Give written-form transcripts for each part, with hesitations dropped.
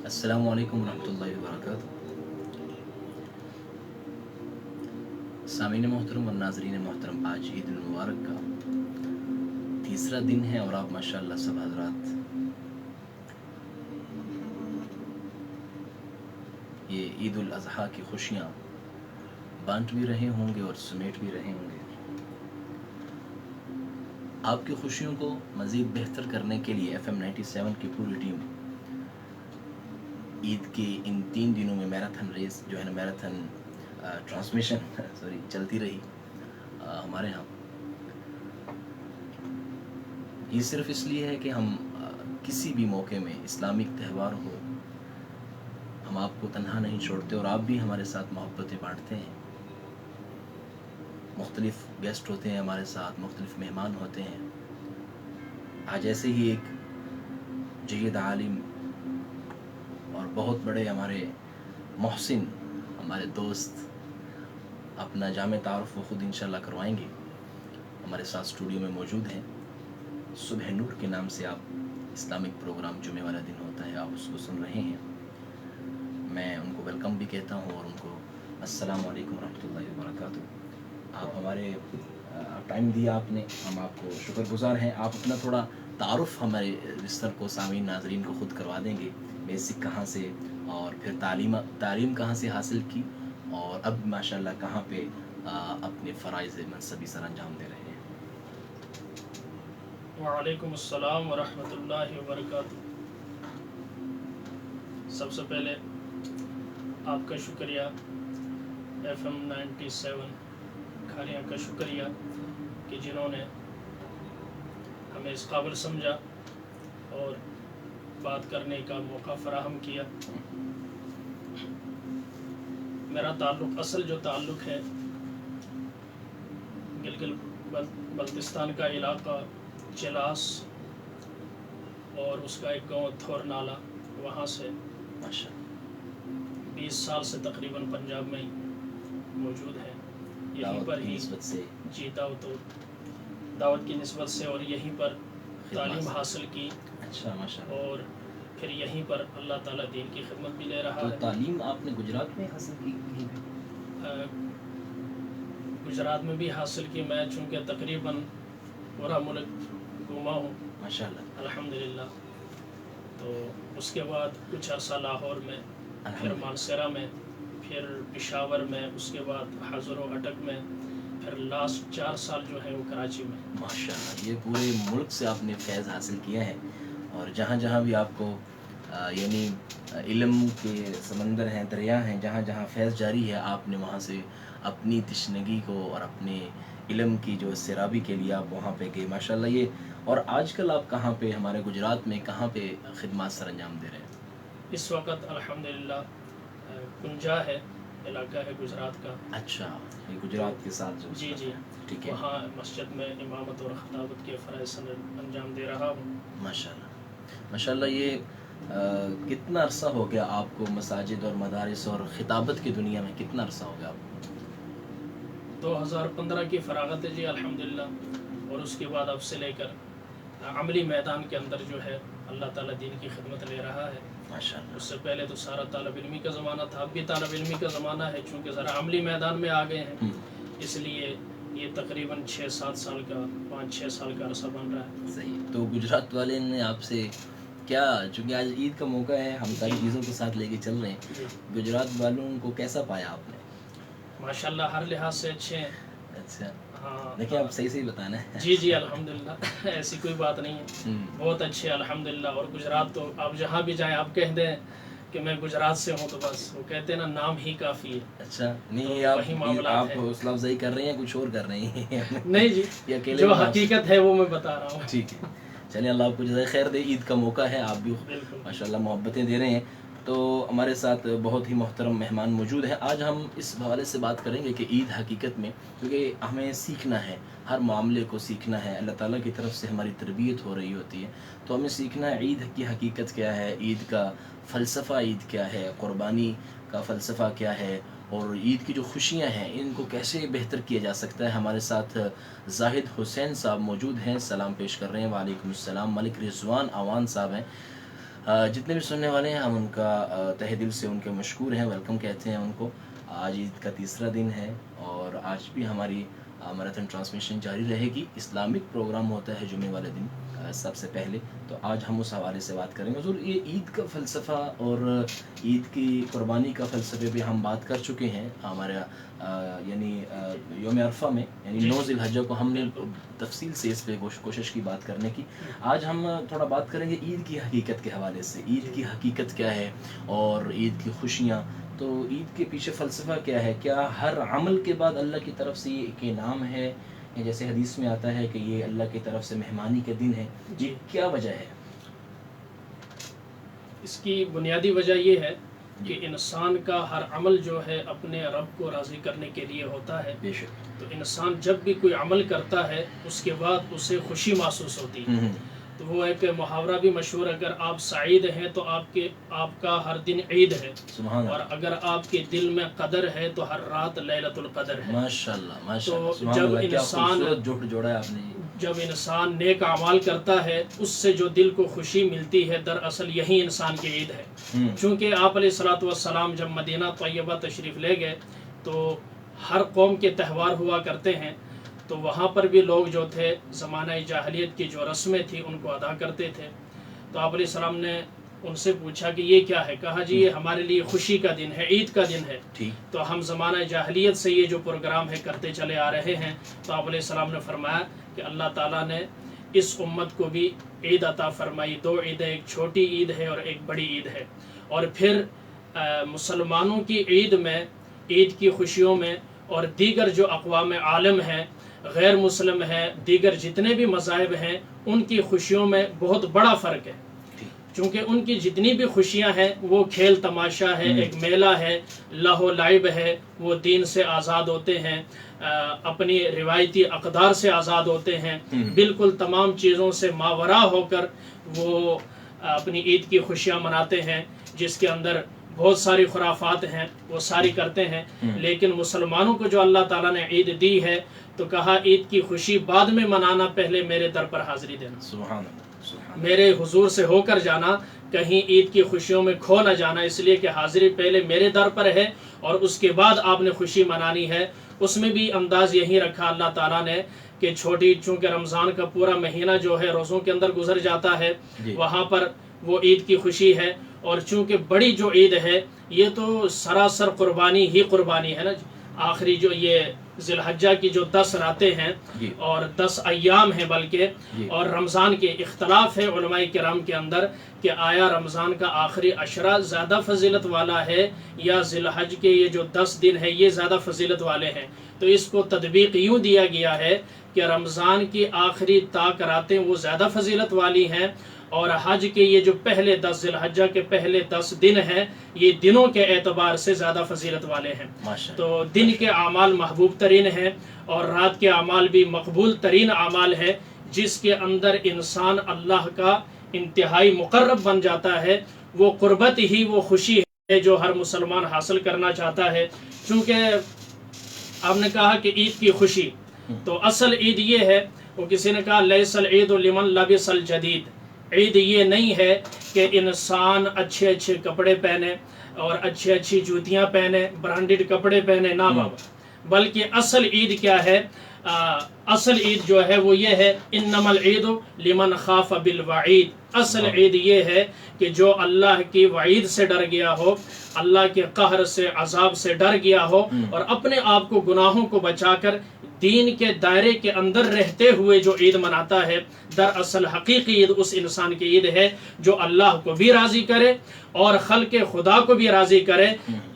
السلام علیکم ورحمۃ اللہ وبرکاتہ۔ سامعین محترم اور ناظرین محترم، آج عید المبارک کا تیسرا دن ہے اور آپ ماشاءاللہ سب حضرات یہ عید الاضحیٰ کی خوشیاں بانٹ بھی رہے ہوں گے اور سمیٹ بھی رہے ہوں گے۔ آپ کی خوشیوں کو مزید بہتر کرنے کے لیے FM 97 کی پوری ٹیم عید کے ان 3 دنوں میں میراتھن ریس جو ہے نا، میراتھن ٹرانسمیشن چلتی رہی ہمارے ہاں۔ یہ صرف اس لیے ہے کہ ہم کسی بھی موقع میں اسلامک تہوار ہو، ہم آپ کو تنہا نہیں چھوڑتے اور آپ بھی ہمارے ساتھ محبتیں بانٹتے ہیں۔ مختلف گیسٹ ہوتے ہیں ہمارے ساتھ، مختلف مہمان ہوتے ہیں۔ آج ایسے ہی ایک جید عالم اور بہت بڑے ہمارے محسن ہمارے دوست اپنا جامع تعارف وہ خود انشاءاللہ کروائیں گے۔ ہمارے ساتھ اسٹوڈیو میں موجود ہیں۔ صبح نور کے نام سے آپ اسلامک پروگرام جمعے والا دن ہوتا ہے، آپ اس کو سن رہے ہیں۔ میں ان کو ویلکم بھی کہتا ہوں اور ان کو السلام علیکم ورحمۃ اللہ وبرکاتہ۔ آپ ہمارے ٹائم دیا آپ نے، ہم آپ کو شکر گزار ہیں۔ آپ اپنا تھوڑا تعارف ہمارے بستر کو، سامعین ناظرین کو خود کروا دیں گے، بیسک کہاں سے اور پھر تعلیم کہاں سے حاصل کی اور اب ماشاءاللہ کہاں پہ اپنے فرائض منصبی سر انجام دے رہے ہیں۔ وعلیکم السلام ورحمۃ اللہ وبرکاتہ۔ سب سے پہلے آپ کا شکریہ، FM 97 کھاریاں کا شکریہ کہ جنہوں نے ہمیں اس قابل سمجھا اور بات کرنے کا موقع فراہم کیا۔ میرا تعلق، اصل جو تعلق ہے گلگل بلتستان کا علاقہ چلاس اور اس کا ایک گاؤں تھور نالا، وہاں سے 20 سال سے تقریباً پنجاب میں موجود ہے، یہیں پر ہی جی دعوت کی نسبت سے اور یہیں پر تعلیم حاصل کی۔ اچھا، ماشاءاللہ۔ اور پھر یہیں پر اللہ تعالیٰ دین کی خدمت بھی لے رہا تو ہے۔ تعلیم آپ نے گجرات میں حاصل کی؟ گجرات میں بھی حاصل کی، میں چونکہ تقریباً پورا ملک گھوما ہوں ماشاءاللہ، الحمدللہ۔ تو اس کے بعد کچھ عرصہ لاہور میں، پھر مانسیرہ میں، پھر پشاور میں، اس کے بعد حضر و اٹک میں، پھر لاسٹ 4 سال جو ہے وہ کراچی میں۔ ماشاءاللہ، یہ پورے ملک سے آپ نے فیض حاصل کیا ہے اور جہاں جہاں بھی آپ کو یعنی علم کے سمندر ہیں، دریا ہیں، جہاں جہاں فیض جاری ہے آپ نے وہاں سے اپنی تشنگی کو اور اپنے علم کی جو سیرابی کے لیے آپ وہاں پہ گئے ماشاءاللہ۔ یہ اور آج کل آپ کہاں پہ ہمارے گجرات میں کہاں پہ خدمات سر انجام دے رہے ہیں؟ اس وقت الحمدللہ کنجا ہے، علاقہ ہے گجرات کا۔ اچھا، یہ گجرات کے ساتھ جو جی جی، ٹھیک ہے، وہاں مسجد میں امامت اور خطابت کے فرائض سر انجام دے رہا ہوں۔ ماشاءاللہ ماشاءاللہ۔ یہ کتنا عرصہ ہو گیا آپ کو مساجد اور مدارس اور خطابت کی دنیا میں؟ کتنا عرصہ ہو گیا آپ کو؟ 2015 کی فراغت ہے جی الحمدللہ، اور اس کے بعد اب سے لے کر عملی میدان کے اندر جو ہے اللہ تعالیٰ دین کی خدمت لے رہا ہے۔ ماشاءاللہ۔ اس سے پہلے تو سارا طالب علمی کا زمانہ تھا، اب بھی طالب علمی کا زمانہ ہے، چونکہ ذرا عملی میدان میں آ گئے ہیں، اس لیے یہ تقریباً 6-7 سال کا، 5-6 سال کا عرصہ بن رہا ہے۔ صحیح۔ تو گجرات والے نے آپ سے کیا، چونکہ آج عید کا موقع ہے، ہم ساری چیزوں کے ساتھ لے کے چل رہے ہیں، گجرات والوں کو کیسا پایا آپ نے؟ ماشاءاللہ ہر لحاظ سے اچھے ہیں۔ اچھا، ہاں دیکھیں آپ صحیح بتانا ہے۔ جی جی الحمدللہ، ایسی کوئی بات نہیں ہے، بہت اچھے الحمدللہ۔ اور گجرات تو آپ جہاں بھی جائیں، آپ کہہ دیں کہ میں گجرات سے ہوں تو بس وہ کہتے ہیں نا، نام ہی کافی ہے۔ اچھا، نہیں وہی معاملات آپ ہیں۔ حوصلہ افزائی کر رہے ہیں، کچھ اور کر رہے ہیں؟ نہیں جی، جو حقیقت ہے وہ میں بتا رہا ہوں۔ ٹھیک ہے، چلیے اللہ آپ کو جزائے خیر دے۔ عید کا موقع ہے، آپ بھی ماشاءاللہ محبتیں دے رہے ہیں، تو ہمارے ساتھ بہت ہی محترم مہمان موجود ہیں۔ آج ہم اس حوالے سے بات کریں گے کہ عید حقیقت میں، کیونکہ ہمیں سیکھنا ہے، ہر معاملے کو سیکھنا ہے، اللہ تعالیٰ کی طرف سے ہماری تربیت ہو رہی ہوتی ہے، تو ہمیں سیکھنا ہے عید کی حقیقت کیا ہے، عید کا فلسفہ عید کیا ہے، قربانی کا فلسفہ کیا ہے، اور عید کی جو خوشیاں ہیں ان کو کیسے بہتر کیا جا سکتا ہے۔ ہمارے ساتھ زاہد حسین صاحب موجود ہیں، سلام پیش کر رہے ہیں۔ وعلیکم السلام۔ ملک رضوان اوان صاحب ہیں، جتنے بھی سننے والے ہیں ہم ان کا تہ دل سے ان کے مشکور ہیں، ویلکم کہتے ہیں ان کو۔ آج عید کا تیسرا دن ہے اور آج بھی ہماری میراتھن ٹرانسمیشن جاری رہے گی۔ اسلامک پروگرام ہوتا ہے جمعے والے دن سب سے پہلے، تو آج ہم اس حوالے سے بات کریں گے۔ حضور، یہ عید کا فلسفہ اور عید کی قربانی کا فلسفے بھی ہم بات کر چکے ہیں ہمارے یعنی یوم عرفہ میں، یعنی 9 ذی الحجہ کو ہم نے تفصیل سے اس پہ کوشش کی بات کرنے کی۔ آج ہم تھوڑا بات کریں گے عید کی حقیقت کے حوالے سے، عید کی حقیقت کیا ہے اور عید کی خوشیاں، تو عید کے پیچھے فلسفہ کیا ہے؟ کیا ہر عمل کے بعد اللہ کی طرف سے یہ ایک انعام ہے، جیسے حدیث میں آتا ہے کہ یہ اللہ کی طرف سے مہمانی کے دن ہے؟ جی، کیا وجہ ہے؟ اس کی بنیادی وجہ یہ ہے کہ انسان کا ہر عمل جو ہے اپنے رب کو راضی کرنے کے لیے ہوتا ہے۔ بے شک۔ تو انسان جب بھی کوئی عمل کرتا ہے اس کے بعد اسے خوشی محسوس ہوتی ہے۔ تو وہ ایک محاورہ بھی مشہور ہے، اگر آپ سعید ہیں تو آپ کا ہر دن عید ہے، سبحان اور اللہ، اگر آپ کے دل میں قدر ہے تو ہر رات لیلۃ القدر ہے۔ ماشاءاللہ ماشاءاللہ، تو سبحان جب اللہ، کیا انسان خوبصورت جوڑا ہے آپ نے۔ جب انسان نیک اعمال کرتا ہے اس سے جو دل کو خوشی ملتی ہے، دراصل یہی انسان کی عید ہے۔ چونکہ آپ علیہ الصلوۃ والسلام جب مدینہ طیبہ تشریف لے گئے تو ہر قوم کے تہوار ہوا کرتے ہیں، تو وہاں پر بھی لوگ جو تھے زمانہ جاہلیت کی جو رسمیں تھیں ان کو ادا کرتے تھے۔ تو آپ علیہ السلام نے ان سے پوچھا کہ یہ کیا ہے؟ کہا جی یہ ہمارے لیے خوشی کا دن ہے، عید کا دن ہے۔ تو ہم زمانہ جاہلیت سے یہ جو پروگرام ہے کرتے چلے آ رہے ہیں۔ تو آپ علیہ السلام نے فرمایا کہ اللہ تعالیٰ نے اس امت کو بھی عید عطا فرمائی، 2 عیدیں، ایک چھوٹی عید ہے اور ایک بڑی عید ہے۔ اور پھر مسلمانوں کی عید میں، عید کی خوشیوں میں، اور دیگر جو اقوام عالم ہیں، غیر مسلم ہیں، دیگر جتنے بھی مذاہب ہیں، ان کی خوشیوں میں بہت بڑا فرق ہے۔ چونکہ ان کی جتنی بھی خوشیاں ہیں وہ کھیل تماشا ہے، ایک میلہ ہے، لہو لعب ہے، وہ دین سے آزاد ہوتے ہیں، اپنی روایتی اقدار سے آزاد ہوتے ہیں، بالکل تمام چیزوں سے ماورا ہو کر وہ اپنی عید کی خوشیاں مناتے ہیں، جس کے اندر بہت ساری خرافات ہیں، وہ ساری کرتے ہیں۔ لیکن مسلمانوں کو جو اللہ تعالیٰ نے عید دی ہے تو کہا عید کی خوشی بعد میں منانا، پہلے میرے در پر حاضری دینا، سبحان اللہ، میرے حضور سے ہو کر جانا، کہیں عید کی خوشیوں میں کھو نہ جانا، اس لیے کہ حاضری پہلے میرے در پر ہے اور اس کے بعد آپ نے خوشی منانی ہے۔ اس میں بھی انداز یہی رکھا اللہ تعالیٰ نے کہ چھوٹی، چونکہ رمضان کا پورا مہینہ جو ہے روزوں کے اندر گزر جاتا ہے، وہاں پر وہ عید کی خوشی ہے۔ اور چونکہ بڑی جو عید ہے یہ تو سراسر قربانی ہی قربانی ہے نا، آخری جو یہ ذی الحجہ کی جو 10 راتیں ہیں اور 10 ایام ہیں بلکہ، اور رمضان کے اختلاف ہے علماء کرام کے اندر کہ آیا رمضان کا آخری عشرہ زیادہ فضیلت والا ہے یا ذی الحج کے یہ جو 10 دن ہے یہ زیادہ فضیلت والے ہیں۔ تو اس کو تطبیق یوں دیا گیا ہے کہ رمضان کی آخری طاق راتیں وہ زیادہ فضیلت والی ہیں، اور حج کے یہ جو پہلے 10 ذی الحجہ کے پہلے 10 دن ہیں یہ دنوں کے اعتبار سے زیادہ فضیلت والے ہیں۔ تو دن کے اعمال محبوب ترین ہیں اور رات کے اعمال بھی مقبول ترین اعمال ہے، جس کے اندر انسان اللہ کا انتہائی مقرب بن جاتا ہے۔ وہ قربت ہی وہ خوشی ہے جو ہر مسلمان حاصل کرنا چاہتا ہے۔ چونکہ آپ نے کہا کہ عید کی خوشی، تو اصل عید یہ ہے، وہ کسی نے کہا لیس العید لمن لبس الجدید، عید یہ نہیں ہے کہ انسان اچھے اچھے کپڑے پہنے اور اچھی اچھی جوتیاں پہنے، برانڈڈ کپڑے پہنے، نہ بابا، بلکہ اصل عید کیا ہے؟ اصل عید جو ہے وہ یہ ہے انما العید لمن خاف بالوعید۔ اصل عید یہ ہے کہ جو اللہ کی وعید سے ڈر گیا ہو، اللہ کے قہر سے، عذاب سے ڈر گیا ہو، اور اپنے آپ کو گناہوں کو بچا کر دین کے دائرے کے اندر رہتے ہوئے جو عید مناتا ہے، دراصل حقیقی عید اس انسان کی عید ہے جو اللہ کو بھی راضی کرے اور خلق خدا کو بھی راضی کرے،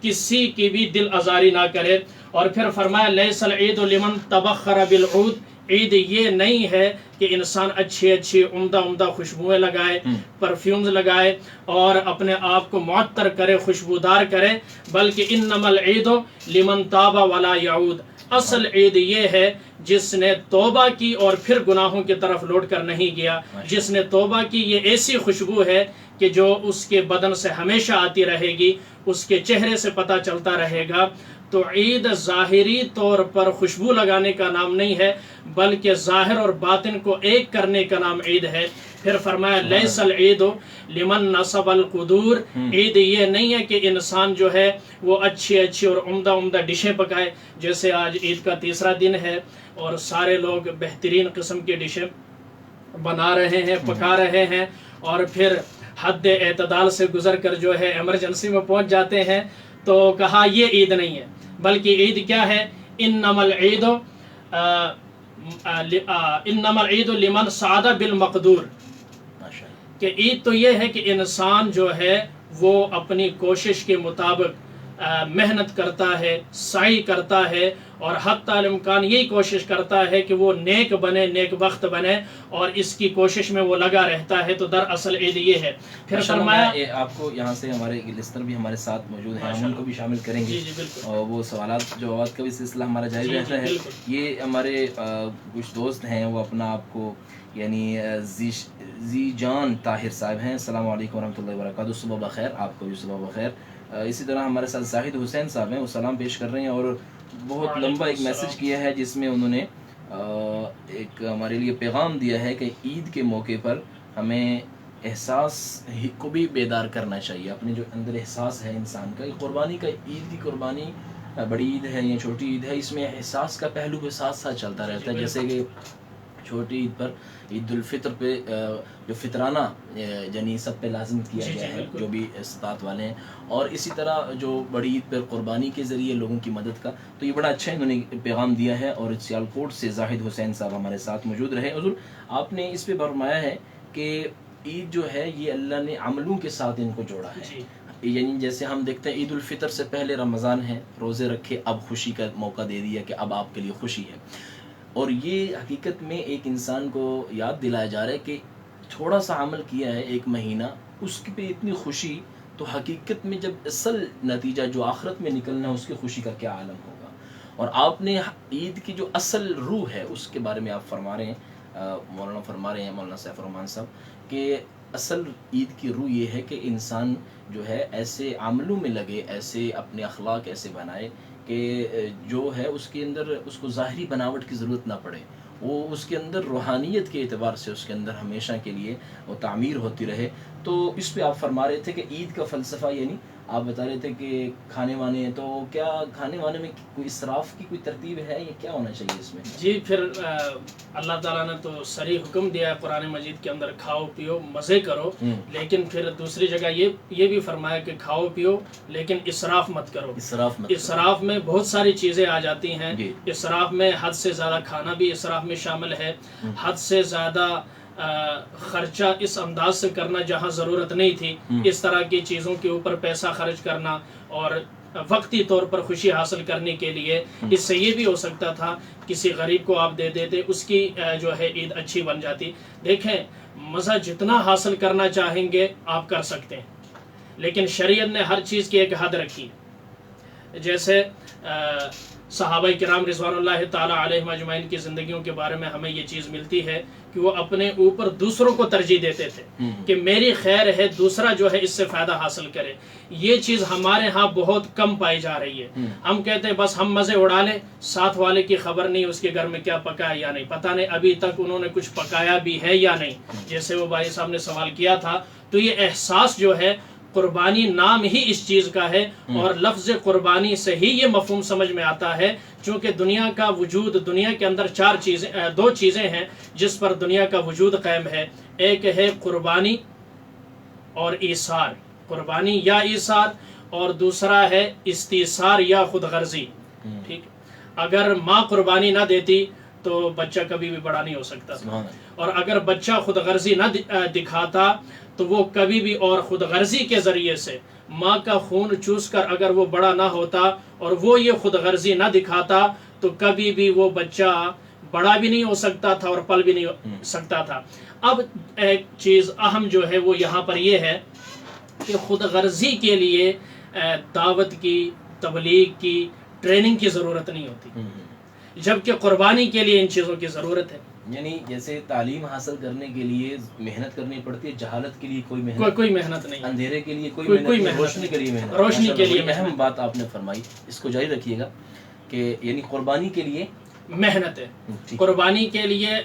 کسی کی بھی دل آزاری نہ کرے۔ اور پھر فرمایا لیس العید لمن تبخر بالعود، عید یہ نہیں ہے کہ انسان اچھی اچھی عمدہ خوشبوئیں لگائے، پرفیومز لگائے اور اپنے آپ کو معطر کرے، خوشبودار کرے، بلکہ انما العید لمن تاب ولا یعود۔ اصل عید یہ ہے جس نے توبہ کی اور پھر گناہوں کی طرف لوٹ کر نہیں گیا، جس نے توبہ کی، یہ ایسی خوشبو ہے کہ جو اس کے بدن سے ہمیشہ آتی رہے گی، اس کے چہرے سے پتہ چلتا رہے گا۔ تو عید ظاہری طور پر خوشبو لگانے کا نام نہیں ہے، بلکہ ظاہر اور باطن کو ایک کرنے کا نام عید ہے۔ پھر فرمایا لیس العید لمن نصب القدور، عید یہ نہیں ہے کہ انسان جو ہے وہ اچھی اچھی اور عمدہ عمدہ ڈشیں پکائے، جیسے آج عید کا تیسرا دن ہے اور سارے لوگ بہترین قسم کی ڈشیں بنا رہے ہیں، پکا رہے ہیں، اور پھر حد اعتدال سے گزر کر جو ہے ایمرجنسی میں پہنچ جاتے ہیں. تو کہا یہ عید نہیں ہے، بلکہ عید کیا ہے؟ انما العید انما العید لمن سعد بالمقدور، کہ عید تو یہ ہے کہ انسان جو ہے وہ اپنی کوشش کے مطابق محنت کرتا ہے، سعی کرتا ہے، اور حتی الامکان یہی کوشش کرتا ہے کہ وہ نیک بنے، نیک بخت بنے، اور اس کی کوشش میں وہ لگا رہتا ہے. تو دراصل عید یہ ہے. پھر فرمایا آپ کو یہاں سے ہمارے لسنر بھی ہمارے ساتھ موجود ہیں، ہم ان کو بھی شامل کریں گے، اور وہ سوالات جوابات کا بھی سلسلہ ہمارا جاری رہتا ہے. یہ ہمارے کچھ دوست ہیں، وہ اپنا آپ کو یعنی زی جان طاہر صاحب ہیں. السلام علیکم ورحمۃ اللہ وبرکاتہ. صبح بخیر. آپ کو بھی صبح بخیر. اسی طرح ہمارے ساتھ زاہد حسین صاحب ہیں، وہ سلام پیش کر رہے ہیں، اور بہت لمبا ایک میسج کیا ہے جس میں انہوں نے ایک ہمارے لیے پیغام دیا ہے کہ عید کے موقع پر ہمیں احساس کو بھی بیدار کرنا چاہیے. اپنے جو اندر احساس ہے انسان کا، قربانی کا، عید کی قربانی بڑی عید ہے یا چھوٹی عید ہے، اس میں احساس کا پہلو کے ساتھ ساتھ چلتا رہتا ہے. جیسے کہ چھوٹی عید پر عید الفطر پہ جو فطرانہ یعنی سب پہ لازم کیا گیا ہے جو بھی استطاعت والے ہیں، اور اسی طرح جو بڑی عید پر قربانی کے ذریعے لوگوں کی مدد کا. تو یہ بڑا اچھا انہوں نے پیغام دیا ہے. اور سیالکوٹ سے زاہد حسین صاحب ہمارے ساتھ موجود رہے. حضور آپ نے اس پہ فرمایا ہے کہ عید جو ہے یہ اللہ نے عملوں کے ساتھ ان کو جوڑا ہے. یعنی جیسے ہم دیکھتے ہیں عید الفطر سے پہلے رمضان ہے، روزے رکھے، اب خوشی کا موقع دے دیا کہ اب آپ کے لیے خوشی ہے. اور یہ حقیقت میں ایک انسان کو یاد دلایا جا رہا ہے کہ تھوڑا سا عمل کیا ہے ایک مہینہ، اس پہ اتنی خوشی، تو حقیقت میں جب اصل نتیجہ جو آخرت میں نکلنا ہے اس کی خوشی کا کیا عالم ہوگا. اور آپ نے عید کی جو اصل روح ہے اس کے بارے میں آپ فرما رہے ہیں، مولانا سیف الرحمان صاحب، کہ اصل عید کی روح یہ ہے کہ انسان جو ہے ایسے عملوں میں لگے، ایسے اپنے اخلاق ایسے بنائے کہ جو ہے اس کے اندر اس کو ظاہری بناوٹ کی ضرورت نہ پڑے، وہ اس کے اندر روحانیت کے اعتبار سے اس کے اندر ہمیشہ کے لیے وہ تعمیر ہوتی رہے. تو اس پہ آپ فرما رہے تھے کہ عید کا فلسفہ، یعنی آپ بتا رہے تھے کہ کھانے وانے، تو کیا کھانے وانے میں کوئی اسراف کی کوئی ترتیب ہے یا کیا ہونا چاہیے اس میں؟ جی، پھر اللہ تعالیٰ نے تو صریح حکم دیا ہے قرآن مجید کے اندر، کھاؤ پیو مزے کرو، لیکن پھر دوسری جگہ یہ بھی فرمایا کہ کھاؤ پیو لیکن اسراف مت کرو. اسراف میں بہت ساری چیزیں آ جاتی ہیں. اسراف میں حد سے زیادہ کھانا بھی اسراف میں شامل ہے، حد سے زیادہ خرچہ اس انداز سے کرنا جہاں ضرورت نہیں تھی، اس طرح کی چیزوں کے اوپر پیسہ خرچ کرنا، اور وقتی طور پر خوشی حاصل کرنے کے لیے. اس سے یہ بھی ہو سکتا تھا کسی غریب کو آپ دے دیتے، اس کی جو ہے عید اچھی بن جاتی. دیکھیں، مزہ جتنا حاصل کرنا چاہیں گے آپ کر سکتے ہیں، لیکن شریعت نے ہر چیز کی ایک حد رکھی. جیسے صحابہ کرام رضوان اللہ تعالی علیہم اجمعین کی زندگیوں کے بارے میں ہمیں یہ چیز ملتی ہے کہ وہ اپنے اوپر دوسروں کو ترجیح دیتے تھے کہ میری خیر ہے، دوسرا جو ہے اس سے فائدہ حاصل کرے. یہ چیز ہمارے ہاں بہت کم پائی جا رہی ہے. ہم کہتے ہیں بس ہم مزے اڑا لیں، ساتھ والے کی خبر نہیں اس کے گھر میں کیا پکا ہے یا نہیں، پتہ نہیں ابھی تک انہوں نے کچھ پکایا بھی ہے یا نہیں. جیسے وہ بھائی صاحب نے سوال کیا تھا، تو یہ احساس جو ہے، قربانی نام ہی اس چیز کا ہے، اور لفظ قربانی سے ہی یہ مفہوم سمجھ میں آتا ہے. چونکہ دنیا کا وجود، دنیا کے اندر دو چیزیں ہیں جس پر دنیا کا وجود قائم ہے. ایک ہے قربانی اور ایثار، قربانی یا ایثار، اور دوسرا ہے استیثار یا خود غرضی. ٹھیک، اگر ماں قربانی نہ دیتی تو بچہ کبھی بھی بڑا نہیں ہو سکتا، اور اگر بچہ خود غرضی نہ دکھاتا تو وہ کبھی بھی، اور خود غرضی کے ذریعے سے ماں کا خون چوس کر اگر وہ بڑا نہ ہوتا اور وہ یہ خود غرضی نہ دکھاتا تو کبھی بھی وہ بچہ بڑا بھی نہیں ہو سکتا تھا اور پل بھی نہیں ہو سکتا تھا. اب ایک چیز اہم جو ہے وہ یہاں پر یہ ہے کہ خود غرضی کے لیے دعوت کی، تبلیغ کی، ٹریننگ کی ضرورت نہیں ہوتی، جبکہ قربانی کے لیے ان چیزوں کی ضرورت ہے. یعنی جیسے تعلیم حاصل کرنے کے لیے محنت کرنی پڑتی ہے، جہالت کے لیے کوئی محنت نہیں، اندھیرے کے لیے کوئی محنت، روشنی کے لیے محنت. روشنی کے لیے اہم بات آپ نے فرمائی، اس کو جاری رکھیے گا کہ یعنی قربانی کے لیے محنت ہے. قربانی کے لیے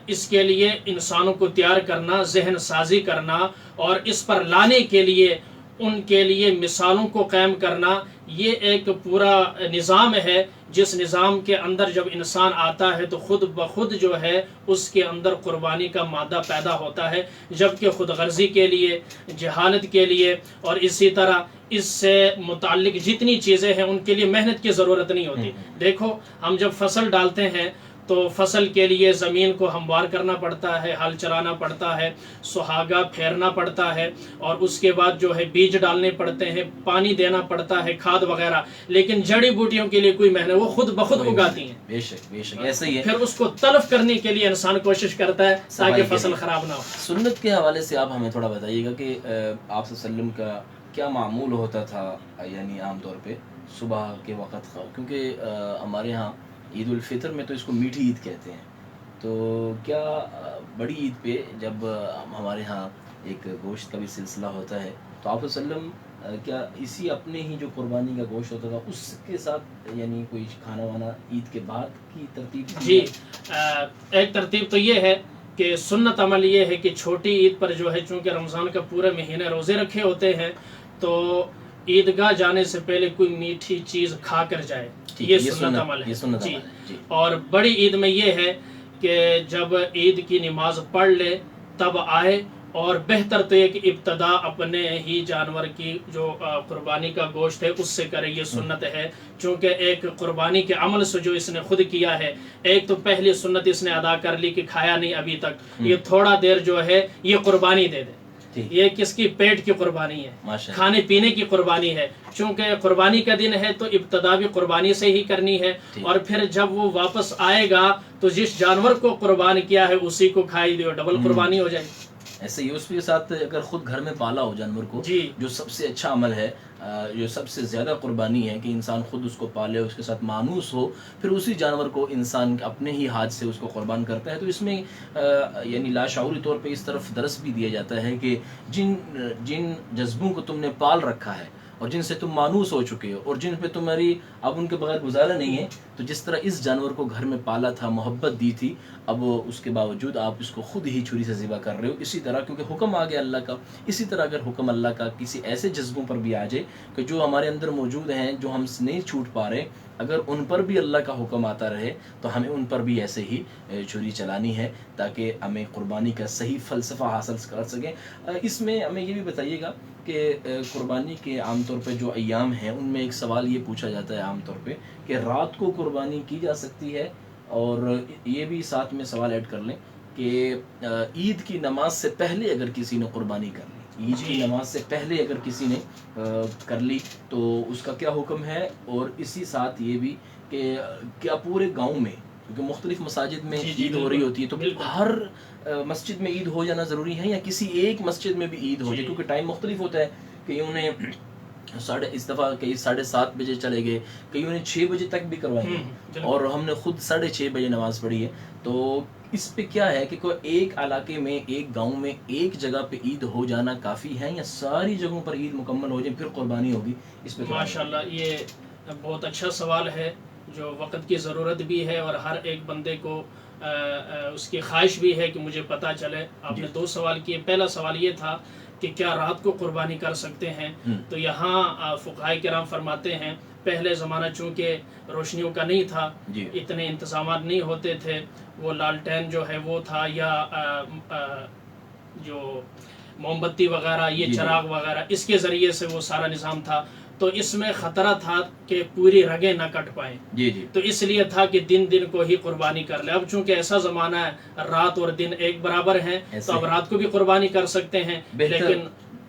اس کے لیے انسانوں کو تیار کرنا، ذہن سازی کرنا اور اس پر لانے کے لیے ان کے لیے مثالوں کو قائم کرنا، یہ ایک پورا نظام ہے جس نظام کے اندر جب انسان آتا ہے تو خود بخود جو ہے اس کے اندر قربانی کا مادہ پیدا ہوتا ہے، جبکہ خود غرضی کے لیے، جہالت کے لیے اور اسی طرح اس سے متعلق جتنی چیزیں ہیں ان کے لیے محنت کی ضرورت نہیں ہوتی. دیکھو ہم جب فصل ڈالتے ہیں تو فصل کے لیے زمین کو ہموار کرنا پڑتا ہے، ہل چلانا پڑتا ہے، سہاگا پھیرنا پڑتا ہے اور اس کے بعد جو ہے بیج ڈالنے پڑتے ہیں، پانی دینا پڑتا ہے، کھاد وغیرہ. لیکن جڑی بوٹیوں کے لیے کوئی محنت، وہ خود بخود اگاتی ہیں. بے شک بے شک ایسے ہی ہے. پھر اس کو تلف کرنے کے لیے انسان کوشش کرتا ہے تاکہ فصل خراب نہ ہو. سنت کے حوالے سے آپ ہمیں تھوڑا بتائیے گا کہ آپ صلی اللہ علیہ وسلم کا کیا معمول ہوتا تھا، یعنی عام طور پہ صبح کے وقت، کیونکہ ہمارے ہاں عید الفطر میں تو اس کو میٹھی عید کہتے ہیں، تو کیا بڑی عید پہ جب ہمارے ہاں ایک گوشت کا بھی سلسلہ ہوتا ہے تو آپ صلی اللہ علیہ وسلم کیا اسی اپنے ہی جو قربانی کا گوشت ہوتا تھا اس کے ساتھ یعنی کوئی کھانا وانا عید کے بعد کی ترتیب؟ جی ایک ترتیب تو یہ ہے کہ سنت عمل یہ ہے کہ چھوٹی عید پر جو ہے چونکہ رمضان کا پورا مہینہ روزے رکھے ہوتے ہیں تو عیدگاہ جانے سے پہلے کوئی میٹھی چیز کھا کر جائے، یہ سنت عمل ہے. جی. اور بڑی عید میں یہ ہے کہ جب عید کی نماز پڑھ لے تب آئے، اور بہتر تو یہ کہ ابتدا اپنے ہی جانور کی جو قربانی کا گوشت ہے اس سے کرے، یہ سنت ہے. چونکہ ایک قربانی کے عمل سے جو اس نے خود کیا ہے، ایک تو پہلی سنت اس نے ادا کر لی کہ کھایا نہیں ابھی تک، یہ تھوڑا دیر جو ہے یہ قربانی دے دے. یہ کس کی؟ پیٹ کی قربانی ہے، کھانے پینے کی قربانی ہے. چونکہ قربانی کا دن ہے تو ابتدا بھی قربانی سے ہی کرنی ہے، اور پھر جب وہ واپس آئے گا تو جس جانور کو قربان کیا ہے اسی کو کھائی دے، ڈبل قربانی ہو جائے. ایسے ہی اس کے ساتھ اگر خود گھر میں پالا ہو جانور کو، جو سب سے اچھا عمل ہے، جو سب سے زیادہ قربانی ہے کہ انسان خود اس کو پالے، اس کے ساتھ مانوس ہو، پھر اسی جانور کو انسان اپنے ہی ہاتھ سے اس کو قربان کرتا ہے. تو اس میں یعنی لاشعوری طور پہ اس طرف درس بھی دیا جاتا ہے کہ جن جذبوں کو تم نے پال رکھا ہے اور جن سے تم مانوس ہو چکے ہو اور جن پہ تمہاری اب ان کے بغیر گزارا نہیں ہے، تو جس طرح اس جانور کو گھر میں پالا تھا، محبت دی تھی، اب اس کے باوجود آپ اس کو خود ہی چھری سے ذبح کر رہے ہو. اسی طرح کیونکہ حکم آ گیا اللہ کا، اسی طرح اگر حکم اللہ کا کسی ایسے جذبوں پر بھی آ جائے کہ جو ہمارے اندر موجود ہیں، جو ہم نہیں چھوٹ پا رہے، اگر ان پر بھی اللہ کا حکم آتا رہے تو ہمیں ان پر بھی ایسے ہی چھری چلانی ہے تاکہ ہمیں قربانی کا صحیح فلسفہ حاصل کر سکیں. اس میں ہمیں یہ بھی بتائیے گا کہ قربانی کے عام طور پہ جو ایام ہیں ان میں ایک سوال یہ پوچھا جاتا ہے عام طور پہ کہ رات کو قربانی کی جا سکتی ہے، اور یہ بھی ساتھ میں سوال ایڈ کر لیں کہ عید کی نماز سے پہلے اگر کسی نے قربانی کر لی، عید کی نماز سے پہلے اگر کسی نے کر لی تو اس کا کیا حکم ہے؟ اور اسی ساتھ یہ بھی کہ کیا پورے گاؤں میں، کیونکہ مختلف مساجد میں عید ہو رہی ہوتی ہے، تو ہر مسجد میں عید ہو جانا ضروری ہے یا کسی ایک مسجد میں بھی عید ہو جائے؟ کیونکہ ٹائم مختلف ہوتا ہے، کئیوں نے اس دفعہ کئی 7:30 بجے چلے گئے، کئیوں نے 6 بجے تک بھی کروائی ہے، اور ہم نے خود 6:30 بجے نماز پڑھی ہے. تو اس پہ کیا ہے کہ کوئی ایک علاقے میں، ایک گاؤں میں ایک جگہ پہ عید ہو جانا کافی ہے یا ساری جگہوں پر عید مکمل ہو جائے پھر قربانی ہوگی؟ اس پہ ماشاءاللہ یہ بہت اچھا سوال ہے جو وقت کی ضرورت بھی ہے اور ہر ایک بندے کو اس کی خواہش بھی ہے کہ مجھے پتہ چلے. آپ نے 2 سوال کیے. پہلا سوال یہ تھا کہ کیا رات کو قربانی کر سکتے ہیں؟ تو یہاں فقہاء کرام فرماتے ہیں پہلے زمانہ چونکہ روشنیوں کا نہیں تھا، اتنے انتظامات نہیں ہوتے تھے، وہ لالٹین جو ہے وہ تھا، یا جو موم بتی وغیرہ، یہ چراغ وغیرہ، اس کے ذریعے سے وہ سارا نظام تھا. تو اس میں خطرہ تھا کہ پوری رگیں نہ کٹ پائیں، تو اس لیے تھا کہ دن کو ہی قربانی کر لے. اب چونکہ ایسا زمانہ ہے رات اور دن ایک برابر ہیں تو اب رات کو بھی قربانی کر سکتے ہیں، لیکن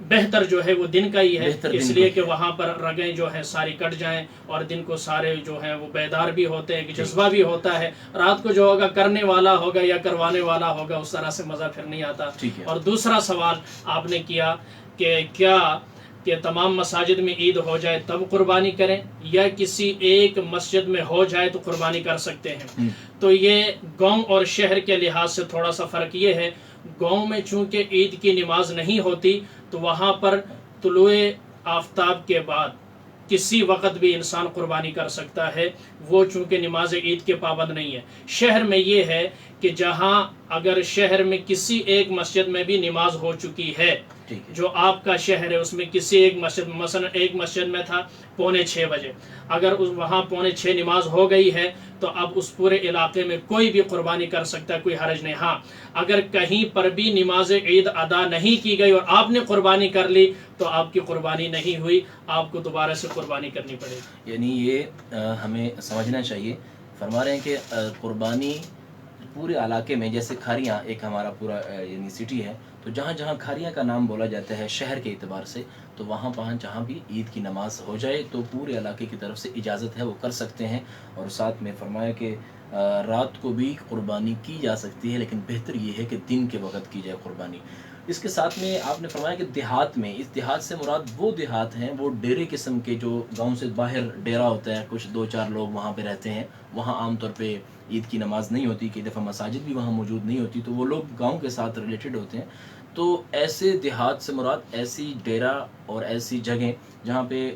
بہتر جو ہے وہ دن کا ہی ہے، اس لیے کہ وہاں پر رگیں جو ہے ساری کٹ جائیں اور دن کو سارے جو ہیں وہ بیدار بھی ہوتے ہیں، کہ جذبہ بھی ہوتا ہے. رات کو جو ہوگا کرنے والا ہوگا یا کروانے والا ہوگا، اس طرح سے مزہ پھر نہیں آتا. اور دوسرا سوال آپ نے کیا کہ کیا کہ تمام مساجد میں عید ہو جائے تب قربانی کریں یا کسی ایک مسجد میں ہو جائے تو قربانی کر سکتے ہیں؟ تو یہ گاؤں اور شہر کے لحاظ سے تھوڑا سا فرق یہ ہے، گاؤں میں چونکہ عید کی نماز نہیں ہوتی تو وہاں پر طلوع آفتاب کے بعد کسی وقت بھی انسان قربانی کر سکتا ہے، وہ چونکہ نماز عید کے پابند نہیں ہے۔ شہر میں یہ ہے کہ جہاں اگر شہر میں کسی ایک مسجد میں بھی نماز ہو چکی ہے، جو آپ کا شہر ہے اس میں کسی ایک مسجد، مثلا ایک مسجد میں تھا 5:45 بجے، اگر وہاں 5:45 نماز ہو گئی ہے تو اب اس پورے علاقے میں کوئی بھی قربانی کر سکتا ہے، کوئی حرج نہیں۔ ہاں اگر کہیں پر بھی نماز عید ادا نہیں کی گئی اور آپ نے قربانی کر لی تو آپ کی قربانی نہیں ہوئی، آپ کو دوبارہ سے قربانی کرنی پڑے گی۔ یعنی یہ ہمیں سمجھنا چاہیے، فرما رہے ہیں کہ قربانی پورے علاقے میں، جیسے کھاریاں ایک ہمارا پورا یعنی سٹی ہے، تو جہاں جہاں کھاریاں کا نام بولا جاتا ہے شہر کے اعتبار سے، تو وہاں جہاں بھی عید کی نماز ہو جائے تو پورے علاقے کی طرف سے اجازت ہے، وہ کر سکتے ہیں۔ اور ساتھ میں فرمایا کہ رات کو بھی قربانی کی جا سکتی ہے، لیکن بہتر یہ ہے کہ دن کے وقت کی جائے قربانی۔ اس کے ساتھ میں آپ نے فرمایا کہ دیہات میں، اس دیہات سے مراد وہ دیہات ہیں، وہ ڈیرے قسم کے، جو گاؤں سے باہر ڈیرا ہوتا ہے، کچھ 2-4 لوگ وہاں پہ رہتے ہیں، وہاں عام طور پہ عید کی نماز نہیں ہوتی، کئی دفعہ مساجد بھی وہاں موجود نہیں ہوتی، تو وہ لوگ گاؤں کے ساتھ ریلیٹڈ ہوتے ہیں۔ تو ایسے دیہات سے مراد ایسی ڈیرا اور ایسی جگہیں جہاں پہ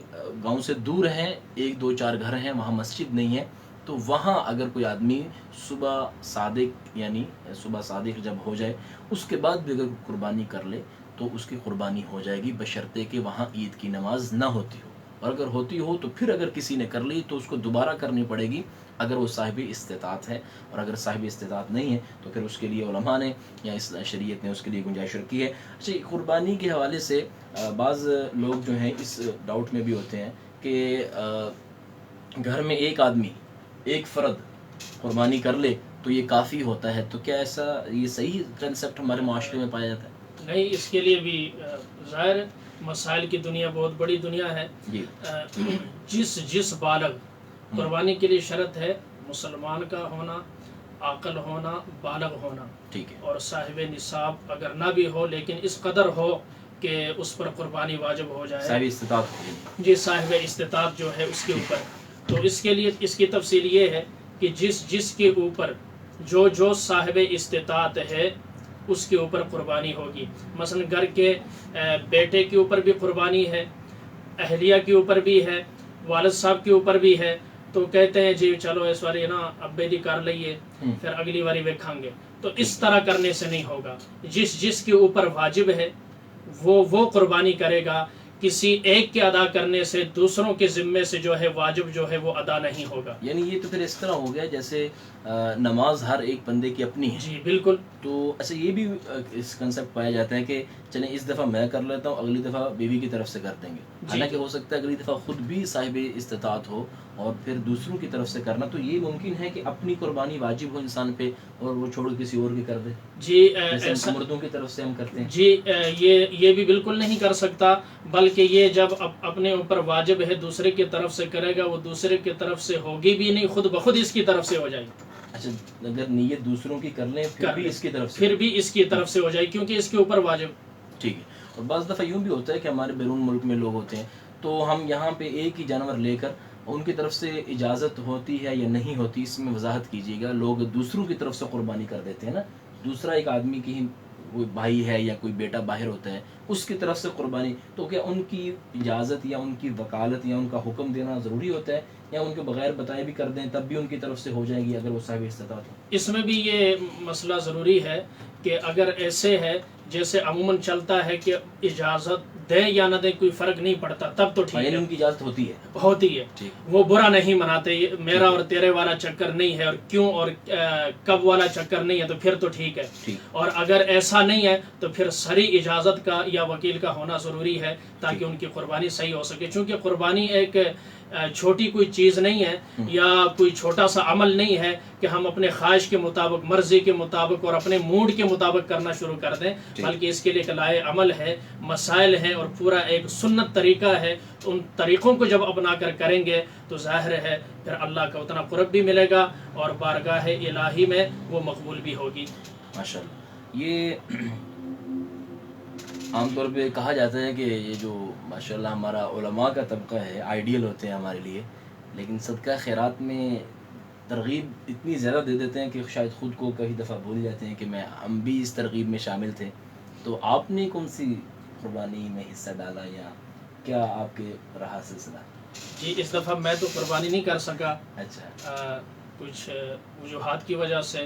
گاؤں سے دور ہیں، 1-2-4 گھر ہیں، وہاں مسجد نہیں ہے، تو وہاں اگر کوئی آدمی صبح صادق، یعنی صبح صادق جب ہو جائے اس کے بعد بھی اگر قربانی کر لے تو اس کی قربانی ہو جائے گی، بشرطے کہ وہاں عید کی نماز نہ ہوتی ہو، اور اگر ہوتی ہو تو پھر اگر کسی نے کر لی تو اس کو دوبارہ کرنی پڑے گی اگر وہ صاحب استطاعت ہے، اور اگر صاحب استطاعت نہیں ہے تو پھر اس کے لیے علماء نے یا اس شریعت نے اس کے لیے گنجائش رکھی ہے۔ اچھا، قربانی کے حوالے سے بعض لوگ جو ہیں اس ڈاؤٹ میں بھی ہوتے ہیں کہ گھر میں ایک آدمی، ایک فرد قربانی کر لے تو یہ کافی ہوتا ہے، تو کیا ایسا یہ صحیح کنسیپٹ ہمارے معاشرے میں پایا جاتا ہے؟ نہیں، اس کے لیے بھی ظاہر مسائل کی دنیا بہت بڑی دنیا ہے۔ جی، جس بالغ، قربانی کے لیے شرط ہے مسلمان کا ہونا، عاقل ہونا، بالغ ہونا، ٹھیک ہے، اور صاحب نصاب اگر نہ بھی ہو لیکن اس قدر ہو کہ اس پر قربانی واجب ہو جائے، صاحب استطاعت ہوگی، جی صاحب استطاعت جو ہے اس کے اوپر۔ تو اس کے لیے اس کی تفصیل یہ ہے کہ جس کے اوپر جو صاحب استطاعت ہے اس کے اوپر قربانی ہوگی۔ مثلا گھر کے بیٹے کے اوپر بھی قربانی ہے، اہلیہ کے اوپر بھی ہے، والد صاحب کے اوپر بھی ہے، تو کہتے ہیں جی چلو اس باری نا ابے دی کر لئیے، پھر اگلی باری ویکھیں گے، تو اس طرح کرنے سے نہیں ہوگا۔ جس کے اوپر واجب ہے وہ قربانی کرے گا، کسی ایک کے ادا کرنے سے دوسروں کے ذمے سے جو ہے واجب جو ہے وہ ادا نہیں ہوگا۔ یعنی یہ تو پھر اس طرح ہو گیا جیسے نماز ہر ایک بندے کی اپنی ہے۔ جی بالکل۔ تو ایسے یہ بھی اس کنسیپٹ پایا جاتا ہے کہ چلیں اس دفعہ میں کر لیتا ہوں، اگلی دفعہ بیوی کی طرف سے کر دیں گے، حالانکہ ہو سکتا ہے اگلی دفعہ خود بھی صاحب استطاعت ہو اور پھر دوسروں کی طرف سے کرنا، تو یہ ممکن ہے کہ اپنی قربانی واجب ہو انسان پہ اور وہ چھوڑ کسی اور کی کر دے، جی جیسے مردوں کی طرف سے ہم کرتے ہیں۔ جی یہ بھی بالکل نہیں کر سکتا، بلکہ یہ جب اپنے اوپر واجب ہے دوسرے کی طرف سے کرے گا، وہ دوسرے کی طرف سے ہوگی بھی نہیں، خود بخود اس کی طرف سے ہو جائے گی۔ اچھا، اگر نیت دوسروں کی کر لیں پھر بھی اس کی طرف سے، پھر بھی اس کی طرف سے ہو جائے کیونکہ اس کے اوپر واجب۔ ٹھیک ہے۔ اور بعض دفعہ یوں بھی ہوتا ہے کہ ہمارے بیرون ملک میں لوگ ہوتے ہیں، تو ہم یہاں پہ ایک ہی جانور لے کر ان کی طرف سے اجازت ہوتی ہے یا نہیں ہوتی، اس میں وضاحت کیجیے گا۔ لوگ دوسروں کی طرف سے قربانی کر دیتے ہیں نا، دوسرا ایک آدمی کی کوئی بھائی ہے یا کوئی بیٹا باہر ہوتا ہے، اس کی طرف سے قربانی، تو کیا ان کی اجازت یا ان کی وکالت یا ان کا حکم دینا ضروری ہوتا ہے، یا ان کے بغیر بتائے بھی کر دیں تب بھی ان کی طرف سے ہو جائے گی اگر وہ صاحب استطاعت ہو؟ اس میں بھی یہ مسئلہ ضروری ہے کہ اگر ایسے ہے جیسے عموماً چلتا ہے کہ اجازت دیں یا نہ دیں کوئی فرق نہیں پڑتا، تب تو ٹھیک یعنی ہے، ان کی اجازت ہوتی ہے، ہوتی ہے، ٹھیک، وہ برا نہیں مناتے، میرا اور تیرے والا چکر نہیں ہے، اور کیوں اور کب والا چکر نہیں ہے، تو پھر تو ٹھیک ہے۔ ٹھیک، اور اگر ایسا نہیں ہے تو پھر سری اجازت کا یا وکیل کا ہونا ضروری ہے تاکہ ان کی قربانی صحیح ہو سکے، چونکہ قربانی ایک چھوٹی کوئی چیز نہیں ہے یا کوئی چھوٹا سا عمل نہیں ہے کہ ہم اپنے خواہش کے مطابق، مرضی کے مطابق اور اپنے موڈ کے مطابق کرنا شروع کر دیں، بلکہ اس کے لیے ایک لائے عمل ہے، مسائل ہیں، اور پورا ایک سنت طریقہ ہے۔ ان طریقوں کو جب اپنا کر کریں گے تو ظاہر ہے پھر اللہ کا اتنا قرب بھی ملے گا اور بارگاہ الہی میں وہ مقبول بھی ہوگی۔ ماشاءاللہ۔ یہ عام طور پہ کہا جاتا ہے کہ یہ جو ماشاءاللہ ہمارا علماء کا طبقہ ہے آئیڈیل ہوتے ہیں ہمارے لیے، لیکن صدقہ خیرات میں ترغیب اتنی زیادہ دے دیتے ہیں کہ شاید خود کو کئی دفعہ بھول جاتے ہیں کہ ہم بھی اس ترغیب میں شامل تھے۔ تو آپ نے کون سی قربانی میں حصہ ڈالا یا کیا آپ کے رہا سلسلہ؟ جی اس دفعہ میں تو قربانی نہیں کر سکا، اچھا کچھ وجوہات کی وجہ سے،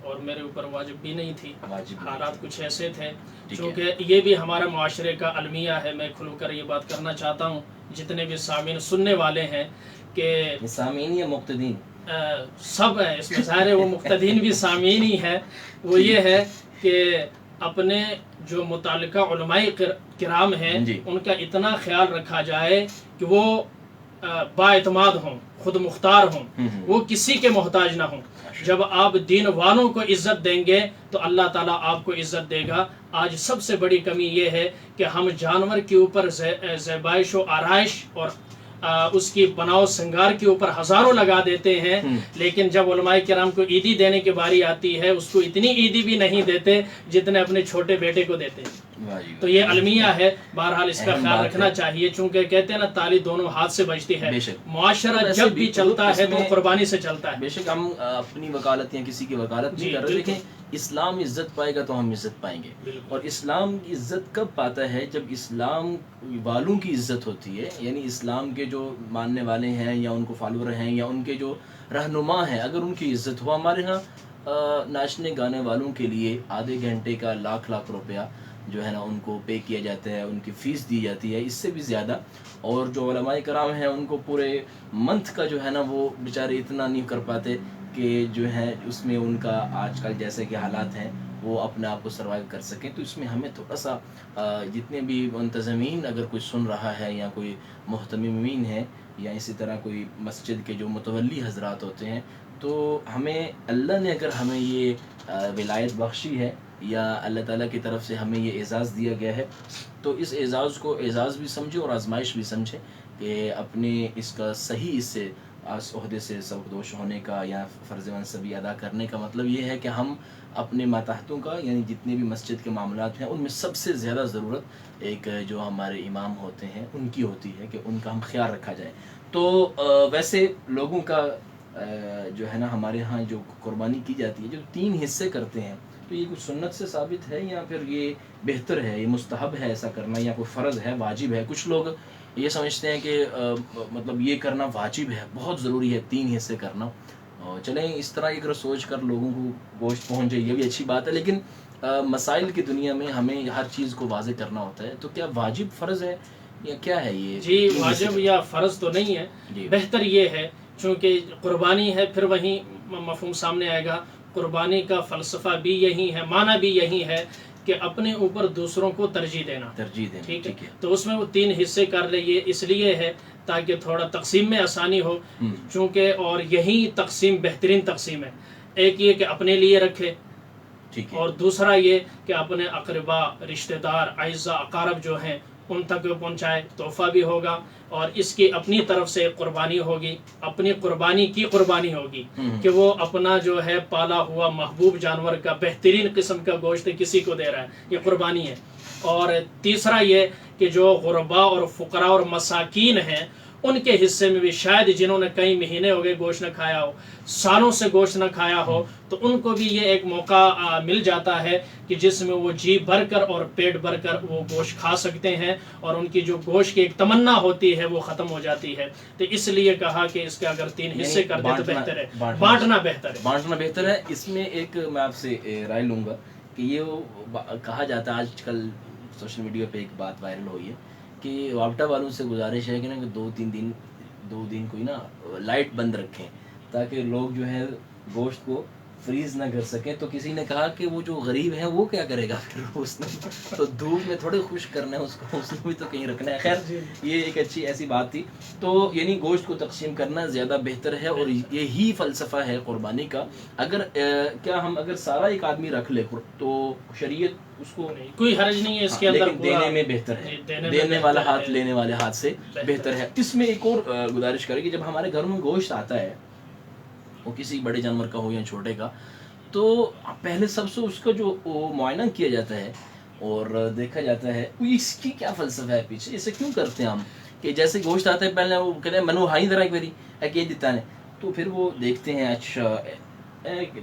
اور میرے اوپر واجب بھی نہیں تھی، حالات کچھ ایسے تھے، کیونکہ یہ بھی ہمارا معاشرے کا المیہ ہے۔ میں کھل کر یہ بات کرنا چاہتا ہوں جتنے بھی سامعین سننے والے ہیں کہ سامعین یا مقتدین سب ہیں اس میں، ظاہر ہے وہ مقتدین بھی سامعین ہی ہے۔ وہ یہ ہے کہ اپنے جو متعلقہ علماء کرام ہیں ان کا اتنا خیال رکھا جائے کہ وہ با اعتماد ہوں، خود مختار ہوں، وہ کسی کے محتاج نہ ہوں۔ جب آپ دین والوں کو عزت دیں گے تو اللہ تعالیٰ آپ کو عزت دے گا۔ آج سب سے بڑی کمی یہ ہے کہ ہم جانور کے اوپر زیبائش و آرائش اور اس کی بناؤ سنگار کے اوپر ہزاروں لگا دیتے ہیں، لیکن جب علماء کرام کو عیدی دینے کی باری آتی ہے اس کو اتنی عیدی بھی نہیں دیتے جتنے اپنے چھوٹے بیٹے کو دیتے ہیں۔ تو یہ المیہ ہے، بہرحال اس کا خیال رکھنا چاہیے، چونکہ کہتے ہیں نا تالی دونوں ہاتھ سے بجتی ہے۔ معاشرہ جب بھی چلتا ہے تو قربانی سے چلتا ہے۔ بے شک ہم اپنی وکالت یا کسی کی وکالت نہیں کر رہے، لیکن اسلام عزت پائے گا تو ہم عزت پائیں گے۔ اور اسلام کی عزت کب پاتا ہے؟ جب اسلام والوں کی عزت ہوتی ہے، یعنی اسلام کے جو ماننے والے ہیں یا ان کو فالوور ہیں یا ان کے جو رہنما ہیں، اگر ان کی عزت ہو۔ ہمارے ہاں ناچنے گانے والوں کے لیے آدھے گھنٹے کا لاکھ روپیہ جو ہے نا ان کو پے کیا جاتا ہے، ان کی فیس دی جاتی ہے، اس سے بھی زیادہ۔ اور جو علماء کرام ہیں ان کو پورے منتھ کا جو ہے نا وہ بیچارے اتنا نہیں کر پاتے کہ جو ہے اس میں ان کا آج کل جیسے کہ حالات ہیں وہ اپنے آپ کو سروائیو کر سکیں۔ تو اس میں ہمیں تھوڑا سا جتنے بھی منتظمین اگر کوئی سن رہا ہے یا کوئی محتممین ہے یا اسی طرح کوئی مسجد کے جو متولی حضرات ہوتے ہیں، تو ہمیں اللہ نے اگر ہمیں یہ ولایت بخشی ہے یا اللہ تعالیٰ کی طرف سے ہمیں یہ اعزاز دیا گیا ہے، تو اس اعزاز کو اعزاز بھی سمجھے اور آزمائش بھی سمجھے کہ اپنے اس کا صحیح اس سے عہدے سے سبکدوش ہونے کا یا فرض منصبی ادا کرنے کا مطلب یہ ہے کہ ہم اپنے ماتحتوں کا، یعنی جتنے بھی مسجد کے معاملات ہیں ان میں سب سے زیادہ ضرورت ایک جو ہمارے امام ہوتے ہیں ان کی ہوتی ہے کہ ان کا ہم خیال رکھا جائے۔ تو ویسے لوگوں کا جو ہے نا ہمارے ہاں جو قربانی کی جاتی ہے جو 3 حصے کرتے ہیں، تو یہ کچھ سنت سے ثابت ہے یا پھر یہ بہتر ہے، یہ مستحب ہے ایسا کرنا یا کوئی فرض ہے، واجب ہے؟ کچھ لوگ یہ سمجھتے ہیں کہ مطلب یہ کرنا واجب ہے، بہت ضروری ہے 3 حصے کرنا۔ چلیں اس طرح اگر سوچ کر لوگوں کو گوشت پہنچ جائے یہ بھی اچھی بات ہے، لیکن مسائل کی دنیا میں ہمیں ہر چیز کو واضح کرنا ہوتا ہے۔ تو کیا واجب فرض ہے یا کیا ہے یہ؟ جی واجب یا فرض تو نہیں ہے، بہتر یہ ہے، چونکہ قربانی ہے، پھر وہیں مفہوم سامنے آئے گا۔ قربانی کا فلسفہ بھی یہی ہے، معنی بھی یہی ہے کہ اپنے اوپر دوسروں کو ترجیح دینا، ٹھیک ہے؟ تو اس میں وہ 3 حصے کر لیے، اس لیے ہے تاکہ تھوڑا تقسیم میں آسانی ہو، چونکہ اور یہی تقسیم بہترین تقسیم ہے۔ ایک یہ کہ اپنے لیے رکھے، اور دوسرا یہ کہ اپنے اقربا، رشتہ دار، اعزاء، اقارب جو ہیں ان تک پہنچائے، تحفہ بھی ہوگا، اور اس کی اپنی طرف سے قربانی ہوگی، اپنی قربانی کی قربانی ہوگی کہ وہ اپنا جو ہے پالا ہوا محبوب جانور کا بہترین قسم کا گوشت کسی کو دے رہا ہے، یہ قربانی ہے۔ اور تیسرا یہ کہ جو غرباء اور فقراء اور مساکین ہیں ان کے حصے میں بھی شاید جنہوں نے کئی مہینے ہو گئے گوشت نہ کھایا ہو، سالوں سے گوشت نہ کھایا ہو، تو ان کو بھی یہ ایک موقع مل جاتا ہے کہ جس میں وہ جی بھر کر اور پیٹ بھر کر وہ گوشت کھا سکتے ہیں، اور ان کی جو گوشت کی ایک تمنا ہوتی ہے وہ ختم ہو جاتی ہے۔ تو اس لیے کہا کہ اس کے اگر 3 حصے کر دیں تو بہتر ہے، بانٹنا بہتر ہے۔ اس میں ایک میں آپ سے رائے لوں گا کہ یہ کہا جاتا ہے، آج کل سوشل میڈیا پہ ایک بات وائرل ہوئی ہے کہ وابٹا والوں سے گزارش ہے کہ نا کہ 2 دن کوئی نا لائٹ بند رکھیں تاکہ لوگ جو ہے گوشت کو فریز نہ کر سکیں۔ تو کسی نے کہا کہ وہ جو غریب ہے وہ کیا کرے گا پھر، اس نے تو دھوپ میں تھوڑے خشک کرنا ہے اس کو، اس نے بھی تو کہیں رکھنا ہے۔ خیر یہ ایک اچھی ایسی بات تھی۔ تو یعنی گوشت کو تقسیم کرنا زیادہ بہتر ہے، اور یہی فلسفہ ہے قربانی کا۔ اگر کیا ہم اگر سارا ایک آدمی رکھ لے تو شریعت اس کو کوئی حرج نہیں ہے اس کے اندر، لیکن دینے میں بہتر ہے، دینے والا ہاتھ لینے والے ہاتھ سے بہتر ہے۔ اس میں ایک اور گزارش کرے کہ جب ہمارے گھر میں گوشت آتا ہے، وہ کسی بڑے جانور کا ہو یا چھوٹے کا، تو پہلے سب سے اس کا جو معائنہ کیا جاتا ہے اور دیکھا جاتا ہے اس کی کیا فلسفہ ہے پیچھے، اسے کیوں کرتے ہیں ہم؟ کہ جیسے گوشت آتا ہے پہلے وہ کہتے ہیں منو ہائی ذرا ایک باری ایک یہ دیتا ہے، تو پھر وہ دیکھتے ہیں اچھا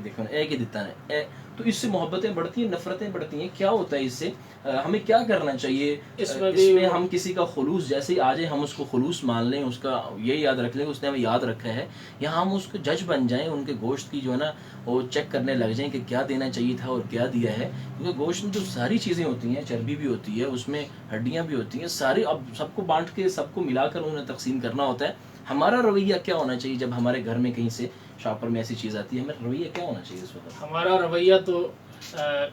دیکھو ایک ہی دیتا ہے، تو اس سے محبتیں بڑھتی ہیں، نفرتیں بڑھتی ہیں، کیا ہوتا ہے اس سے؟ ہمیں کیا کرنا چاہیے اس اس میں ہم کسی کا خلوص جیسے ہی آ جائے ہم اس کو خلوص مان لیں, اس کا یہ یاد رکھ لیں کہ اس نے ہمیں یاد رکھا ہے, یا ہم اس کو جج بن جائیں, ان کے گوشت کی جو ہے نا وہ چیک کرنے لگ جائیں کہ کیا دینا چاہیے تھا اور کیا دیا ہے. کیونکہ گوشت میں جو ساری چیزیں ہوتی ہیں, چربی بھی ہوتی ہے, اس میں ہڈیاں بھی ہوتی ہیں, ساری اب سب کو بانٹ کے سب کو ملا کر انہیں تقسیم کرنا ہوتا ہے. ہمارا رویہ کیا ہونا چاہیے جب ہمارے گھر میں کہیں سے شاپر میں ایسی چیز آتی ہے, ہمیں رویہ کیا ہونا چاہیے اس وقت؟ ہمارا رویہ تو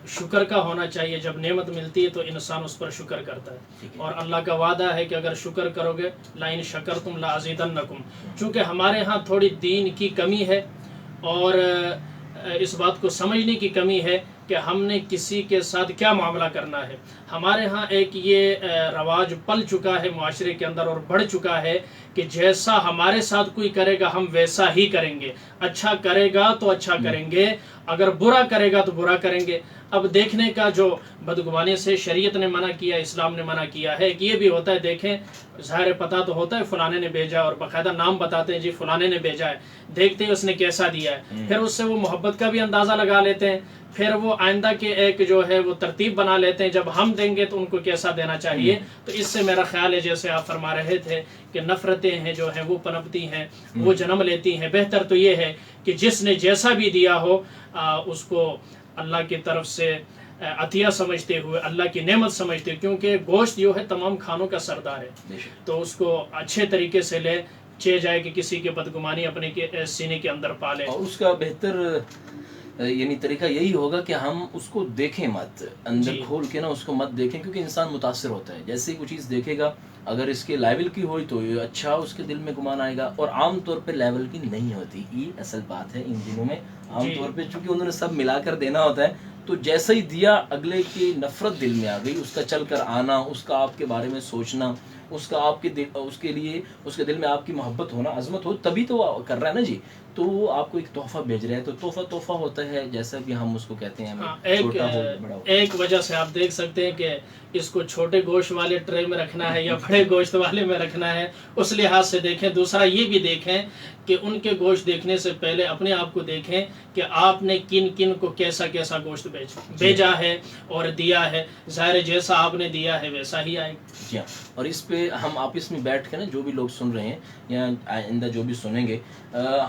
شکر کا ہونا چاہیے. جب نعمت ملتی ہے تو انسان اس پر شکر کرتا ہے, اور اللہ کا وعدہ ہے کہ اگر شکر کرو گے لَإِن شَكَرْتُمْ لَأَزِيدَنَّكُمْ. چونکہ ہمارے ہاں تھوڑی دین کی کمی ہے اور اس بات کو سمجھنے کی کمی ہے کہ ہم نے کسی کے ساتھ کیا معاملہ کرنا ہے. ہمارے ہاں ایک یہ رواج پل چکا ہے معاشرے کے اندر اور بڑھ چکا ہے کہ جیسا ہمارے ساتھ کوئی کرے گا ہم ویسا ہی کریں گے. اچھا کرے گا تو اچھا کریں گے, اگر برا کرے گا تو برا کریں گے. اب دیکھنے کا جو بدگمانی سے شریعت نے منع کیا, اسلام نے منع کیا ہے کہ یہ بھی ہوتا ہے. دیکھیں ظاہر پتہ تو ہوتا ہے فلانے نے بھیجا, اور باقاعدہ نام بتاتے ہیں جی فلانے نے بھیجا ہے, دیکھتے ہیں اس نے کیسا دیا ہے, پھر اس سے وہ محبت کا بھی اندازہ لگا لیتے ہیں, پھر وہ آئندہ کے ایک جو ہے وہ ترتیب بنا لیتے ہیں جب ہم دیں گے تو ان کو کیسا دینا چاہیے. تو اس سے میرا خیال ہے جیسے آپ فرما رہے تھے کہ نفرتیں ہیں جو ہیں وہ پنپتی ہیں, وہ جنم لیتی ہیں. بہتر تو یہ ہے کہ جس نے جیسا بھی دیا ہو اس کو اللہ کی طرف سے عطیہ سمجھتے ہوئے, اللہ کی نعمت سمجھتے ہوئے, کیونکہ گوشت جو ہے تمام کھانوں کا سردار ہے, تو اس کو اچھے طریقے سے لے چے جائے کہ کسی کے بدگمانی اپنے کے سینے کے اندر پالے. اور اس کا بہتر یعنی طریقہ یہی ہوگا کہ ہم اس کو دیکھیں مت, اندر کھول کے نا اس کو مت دیکھیں, کیونکہ انسان متاثر ہوتا ہے. جیسے ہی کوئی چیز دیکھے گا اگر اس کے لیول کی ہوئی تو یہ اچھا اس کے دل میں گمان آئے گا, اور عام طور پہ لیول کی نہیں ہوتی. یہ اصل بات ہے ان دنوں میں عام طور پہ, چونکہ انہوں نے سب ملا کر دینا ہوتا ہے, تو جیسا ہی دیا اگلے کی نفرت دل میں آ گئی, اس کا چل کر آنا, اس کا آپ کے بارے میں سوچنا, اس کا آپ کے اس کے لیے اس کے دل میں آپ کی محبت ہونا, عظمت ہو, تبھی تو وہ کر رہا ہے نا جی. تو وہ آپ کو ایک تحفہ بھیج رہے ہیں, تو تحفہ ہوتا ہے جیسا کہ ہم اس کو کہتے ہیں. ایک وجہ سے آپ دیکھ سکتے ہیں کہ اس کو چھوٹے گوشت والے ٹرے میں رکھنا ہے یا بڑے گوشت والے میں رکھنا ہے, اس لحاظ سے دیکھیں. دوسرا یہ بھی دیکھیں کہ ان کے گوشت دیکھنے سے پہلے اپنے آپ کو دیکھیں کہ آپ نے کن کن کو کیسا کیسا گوشت بھیجا ہے اور دیا ہے. ظاہر جیسا آپ نے دیا ہے ویسا ہی آئے. جی ہاں, اور اس پہ ہم آپس میں بیٹھ کے نا جو بھی لوگ سن رہے ہیں یا آئندہ جو بھی سنیں گے,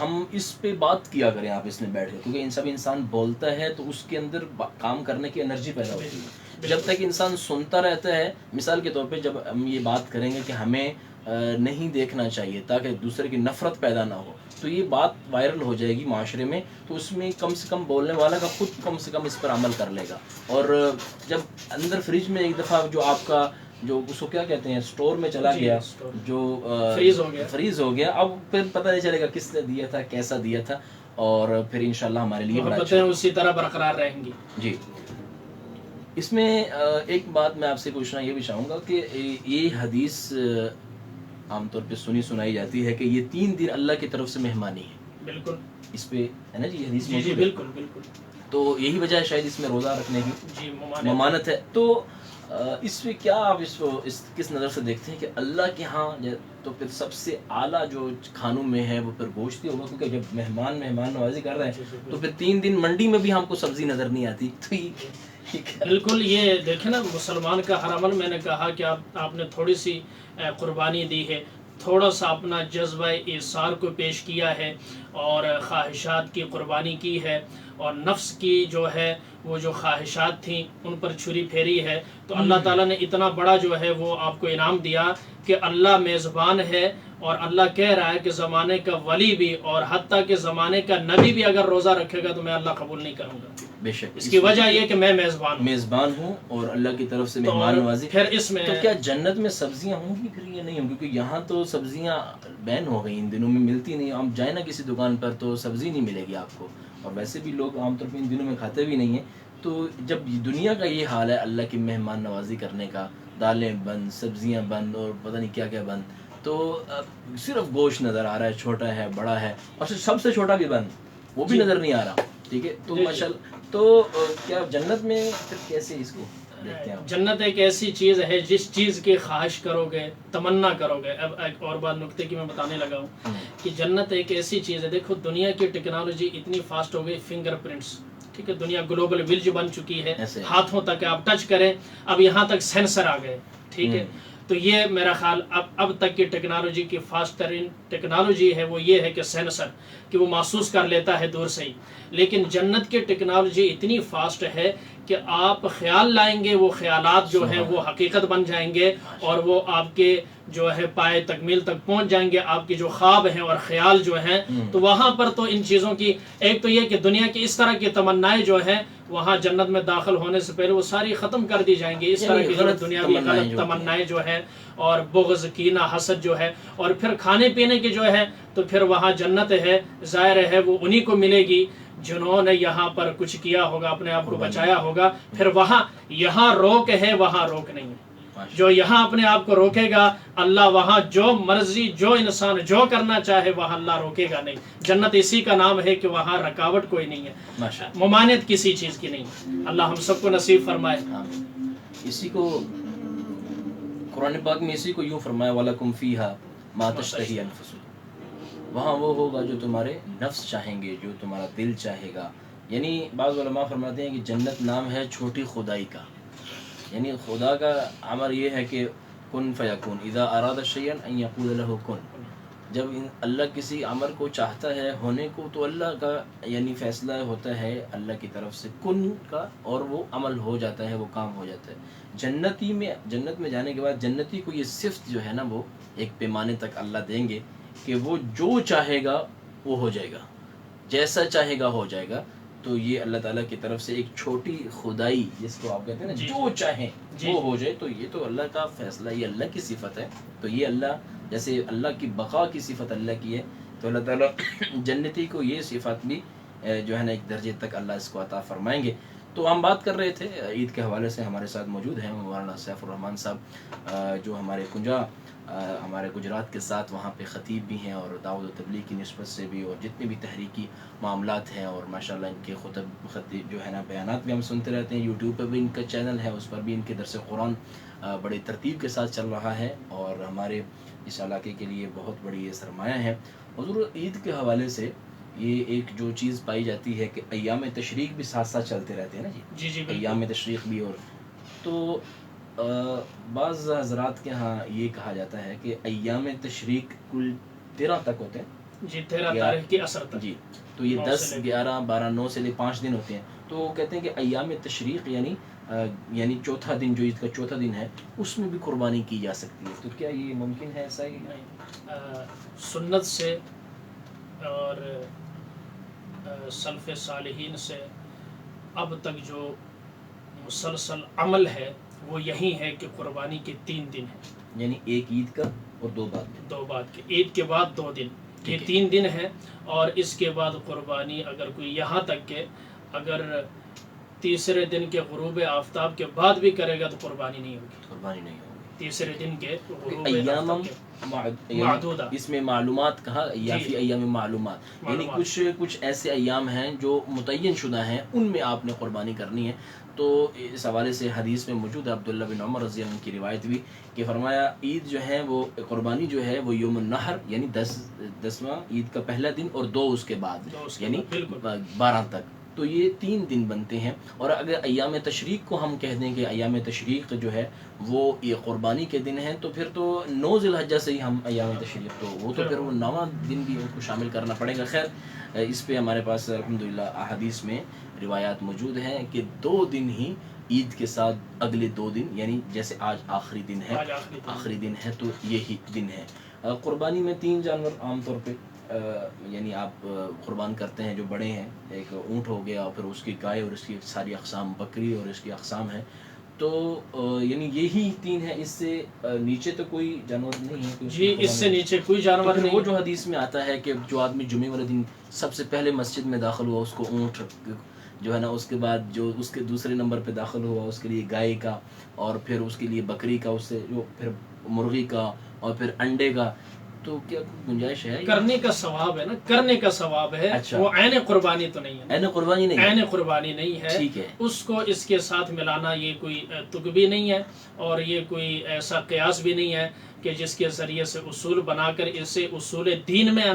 ہم اس پہ بات کیا کریں آپس میں بیٹھ کے, کیونکہ سب انسان بولتا ہے تو اس کے اندر کام کرنے کی انرجی پیدا ہوتی ہے. جب تک انسان سنتا رہتا ہے, مثال کے طور پہ جب ہم یہ بات کریں گے کہ ہمیں نہیں دیکھنا چاہیے تاکہ دوسرے کی نفرت پیدا نہ ہو, تو یہ بات وائرل ہو جائے گی معاشرے میں, تو اس میں کم سے کم بولنے والا کا خود کم سے کم اس پر عمل کر لے گا. اور جب اندر فریج میں ایک دفعہ جو آپ کا جو اس کو کیا کہتے ہیں اسٹور میں چلا گیا, جو فریز ہو گیا, اب پھر پتہ نہیں چلے گا کس نے دیا تھا, کیسا دیا تھا, اور پھر انشاءاللہ ہمارے لیے محبتیں اسی طرح برقرار رہیں گی. جی, اس میں ایک بات میں آپ سے پوچھنا یہ بھی چاہوں گا کہ یہ حدیث عام طور پہ سنائی جاتی ہے کہ یہ 3 دن اللہ کی طرف سے مہمانی ہے. بالکل, اس پہ ہے نا جی حدیث جی بالکل بالکل. تو یہی وجہ ہے شاید اس میں روزہ رکھنے کی ممانت ہے. تو اس میں کیا آپ اس کو کس نظر سے دیکھتے ہیں کہ اللہ کے ہاں تو پھر سب سے اعلیٰ جو کھانوں میں ہے وہ پھر گوشت ہی ہوگا, کیونکہ جب مہمان نوازی کر رہے ہیں تو پھر 3 دن منڈی میں بھی ہم کو سبزی نظر نہیں آتی. تو بالکل یہ دیکھیں نا, مسلمان کا ہر عمل, میں نے کہا کہ آپ نے تھوڑی سی قربانی دی ہے, تھوڑا سا اپنا جذبہ ایثار کو پیش کیا ہے, اور خواہشات کی قربانی کی ہے, اور نفس کی جو ہے وہ جو خواہشات تھیں ان پر چھری پھیری ہے. تو اللہ تعالیٰ نے اتنا بڑا جو ہے وہ آپ کو انعام دیا کہ اللہ میزبان ہے, اور اللہ کہہ رہا ہے کہ زمانے کا ولی بھی اور حتیٰ کہ زمانے کا نبی بھی اگر روزہ رکھے گا تو میں اللہ قبول نہیں کروں گا. بے شک, اس کی وجہ یہ کہ میں میزبان ہوں اور اللہ کی طرف سے مہمان نوازی. پھر اس میں تو کیا جنت میں سبزیاں ہوں گی پھر یا نہیں ہوں گی؟ کیونکہ یہاں تو سبزیاں بین ہو گئی, ان دنوں میں ملتی نہیں. آپ جائیں نا کسی دکان پر تو سبزی نہیں ملے گی آپ کو, اور ویسے بھی لوگ عام طور پہ ان دنوں میں کھاتے بھی نہیں ہیں. تو جب دنیا کا یہ حال ہے اللہ کی مہمان نوازی کرنے کا, دالیں بند, سبزیاں بند, اور پتہ نہیں کیا کیا بند, تو صرف گوشت نظر آ رہا ہے, چھوٹا ہے, بڑا ہے, اور سب سے چھوٹا بھی بند, وہ بھی نظر نہیں آ رہا. ٹھیک ہے, تو ماشاءاللہ, تو کیا جنت میں پھر کیسے اس کو دیکھتے ہیں؟ جنت ایک ایسی چیز ہے جس چیز کی خواہش کرو گے, تمنا کرو گے. اب ایک اور بات نکتے کی میں بتانے لگا ہوں کہ جنت ایک ایسی چیز ہے. دیکھو دنیا کی ٹیکنالوجی اتنی فاسٹ ہو گئی, فنگر پرنٹس ٹھیک ہے، دنیا گلوبل ولیج بن چکی ہے، ایسے ہاتھوں تک آپ ٹچ کریں، اب یہاں تک سینسر آ گئے، ٹھیک ہے. تو یہ میرا خیال اب تک کی ٹیکنالوجی کی فاسٹ ترین ٹیکنالوجی ہے وہ یہ ہے کہ سینسر، کہ وہ محسوس کر لیتا ہے دور سے ہی. لیکن جنت کی ٹیکنالوجی اتنی فاسٹ ہے کہ آپ خیال لائیں گے، وہ خیالات جو ہیں وہ حقیقت بن جائیں گے، اور وہ آپ کے جو ہے پائے تکمیل تک پہنچ جائیں گے. آپ کے جو خواب ہیں اور خیال جو ہیں، تو وہاں پر تو ان چیزوں کی ایک تو یہ کہ دنیا کی اس طرح کی تمنائیں جو ہیں وہاں جنت میں داخل ہونے سے پہلے وہ ساری ختم کر دی جائیں گی. اس طرح کی دنیاوی غلط تمنائیں جو ہیں اور بغض، کینہ، حسد جو ہے، اور پھر کھانے پینے کی جو ہے، تو پھر وہاں جنت ہے، ظاہر ہے وہ انہی کو ملے گی جنہوں نے یہاں پر کچھ کیا ہوگا، اپنے آپ کو بچایا ہوگا. پھر وہاں یہاں روک ہے، وہاں روک نہیں ہے. جو یہاں اپنے آپ کو روکے گا، اللہ وہاں جو مرضی جو انسان جو کرنا چاہے وہاں اللہ روکے گا نہیں. جنت اسی کا نام ہے کہ وہاں رکاوٹ کوئی نہیں ہے، ممانعت کسی چیز کی نہیں ہے. اللہ ہم سب کو نصیب فرمائے. اسی کو قرآن پاک میں اسی کو یوں فرمایا وَلَكُمْ فِيهَا مَا تَشْتَهِي أَنفُسُكُمْ. وہاں وہ ہوگا جو تمہارے نفس چاہیں گے، جو تمہارا دل چاہے گا. یعنی بعض علماء فرماتے ہیں کہ جنت نام ہے چھوٹی خدائی کا. یعنی خدا کا امر یہ ہے کہ کن فیکون، اذا اراد شیئا ان یقول له کن. جب اللہ کسی امر کو چاہتا ہے ہونے کو تو اللہ کا یعنی فیصلہ ہوتا ہے اللہ کی طرف سے کن کا، اور وہ عمل ہو جاتا ہے، وہ کام ہو جاتا ہے. جنت میں جانے کے بعد جنتی کو یہ صفت جو ہے نا وہ ایک پیمانے تک اللہ دیں گے کہ وہ جو چاہے گا وہ ہو جائے گا، جیسا چاہے گا ہو جائے گا. تو یہ اللہ تعالیٰ کی طرف سے ایک چھوٹی خدائی جس کو آپ کہتے ہیں نا جو چاہیں وہ ہو جائے. تو یہ تو اللہ کا فیصلہ، یہ اللہ کی صفت ہے. تو یہ اللہ جیسے اللہ کی بقا کی صفت اللہ کی ہے، تو اللہ تعالیٰ جنتی کو یہ صفت بھی جو ہے نا ایک درجے تک اللہ اس کو عطا فرمائیں گے. تو ہم بات کر رہے تھے عید کے حوالے سے. ہمارے ساتھ موجود ہیں مولانا سیف الرحمان صاحب، جو ہمارے ہمارے گجرات کے ساتھ وہاں پہ خطیب بھی ہیں، اور دعوت و تبلیغ کی نسبت سے بھی، اور جتنے بھی تحریکی معاملات ہیں، اور ماشاءاللہ ان کے خطیب جو ہے نا بیانات بھی ہم سنتے رہتے ہیں. یوٹیوب پہ بھی ان کا چینل ہے، اس پر بھی ان کے درس قرآن بڑی ترتیب کے ساتھ چل رہا ہے، اور ہمارے اس علاقے کے لیے بہت بڑی یہ سرمایہ ہے. حضور عید کے حوالے سے یہ ایک جو چیز پائی جاتی ہے کہ ایام تشریق بھی ساتھ ساتھ چلتے رہتے ہیں نا جی ایام تشریق بھی. اور تو بعض حضرات کے ہاں یہ کہا جاتا ہے کہ ایام تشریق کل 13 تک ہوتے ہیں جی، 13 تاریخ کی عصر تک جی. تو یہ 10 11 12 9 سے لے 5 دن ہوتے ہیں. تو وہ کہتے ہیں کہ ایام تشریق یعنی چوتھا دن، جو عید کا چوتھا دن ہے، اس میں بھی قربانی کی جا سکتی ہے. تو کیا یہ ممکن ہے ایسا ہی؟ سنت سے اور سلف صالحین سے اب تک جو مسلسل عمل ہے وہ یہی ہے کہ قربانی کے 3 دن ہیں. یعنی ایک عید کا اور 2 بعد کے عید کے بعد 2 دن، یہ 3 دن ہیں. اور اس کے بعد قربانی اگر کوئی یہاں تک کہ اگر تیسرے دن کے غروب آفتاب کے بعد بھی کرے گا تو قربانی نہیں ہوگی. تیسرے دن کے ایام معدودہ، اس میں معلومات کہا یا فی ایام معلومات، یعنی کچھ ایسے ایام ہیں جو متعین شدہ ہیں، ان میں آپ نے قربانی کرنی ہے. تو اس حوالے سے حدیث میں موجود ہے عبداللہ بن عمر رضی اللہ عنہ کی روایت بھی کہ فرمایا عید جو ہے وہ قربانی جو ہے وہ یوم النحر یعنی 10واں عید کا پہلا دن اور 2 اس کے بعد یعنی 12 تک. تو یہ 3 دن بنتے ہیں. اور اگر ایام تشریق کو ہم کہہ دیں کہ ایام تشریق جو ہے وہ یہ قربانی کے دن ہیں، تو پھر تو 9 ذی الحجہ سے ہی ہم ایام تشریق، تو وہ تو پھر وہ 9واں دن بھی ان کو شامل کرنا پڑے گا. خیر اس پہ ہمارے پاس الحمدللہ احادیث میں روایات موجود ہیں کہ 2 دن ہی عید کے ساتھ اگلے 2 دن، یعنی جیسے آج آخری دن ہے تو یہی دن ہے. قربانی میں 3 جانور عام طور پہ یعنی آپ قربان کرتے ہیں جو بڑے ہیں. ایک اونٹ ہو گیا، اور پھر اس کی گائے اور اس کی ساری اقسام، بکری اور اس کی اقسام ہیں. تو یعنی یہی 3 ہیں، اس سے نیچے تو کوئی جانور نہیں ہے جی، اس سے نیچے کوئی جانور نہیں. وہ جو حدیث میں آتا ہے کہ جو آدمی جمعے والے دن سب سے پہلے مسجد میں داخل ہوا اس کو اونٹ جو ہے نا، اس کے بعد جو اس کے دوسرے نمبر پہ داخل ہوا اس کے لیے گائے کا، اور پھر اس کے لیے بکری کا، اس سے جو پھر مرغی کا، اور پھر انڈے کا. تو کیا گنجائش ہے؟ کرنے کا ثواب ہے نا، کرنے کا ثواب ہے. اچھا. وہ عین قربانی تو نہیں ہے، عین قربانی نہیں ہے. ٹھیک ہے. اس کو اس کے ساتھ ملانا یہ کوئی تک بھی نہیں ہے، اور یہ کوئی ایسا قیاس بھی نہیں ہے کہ جس کے ذریعے سے اصول بنا کر اسے اصول دین میں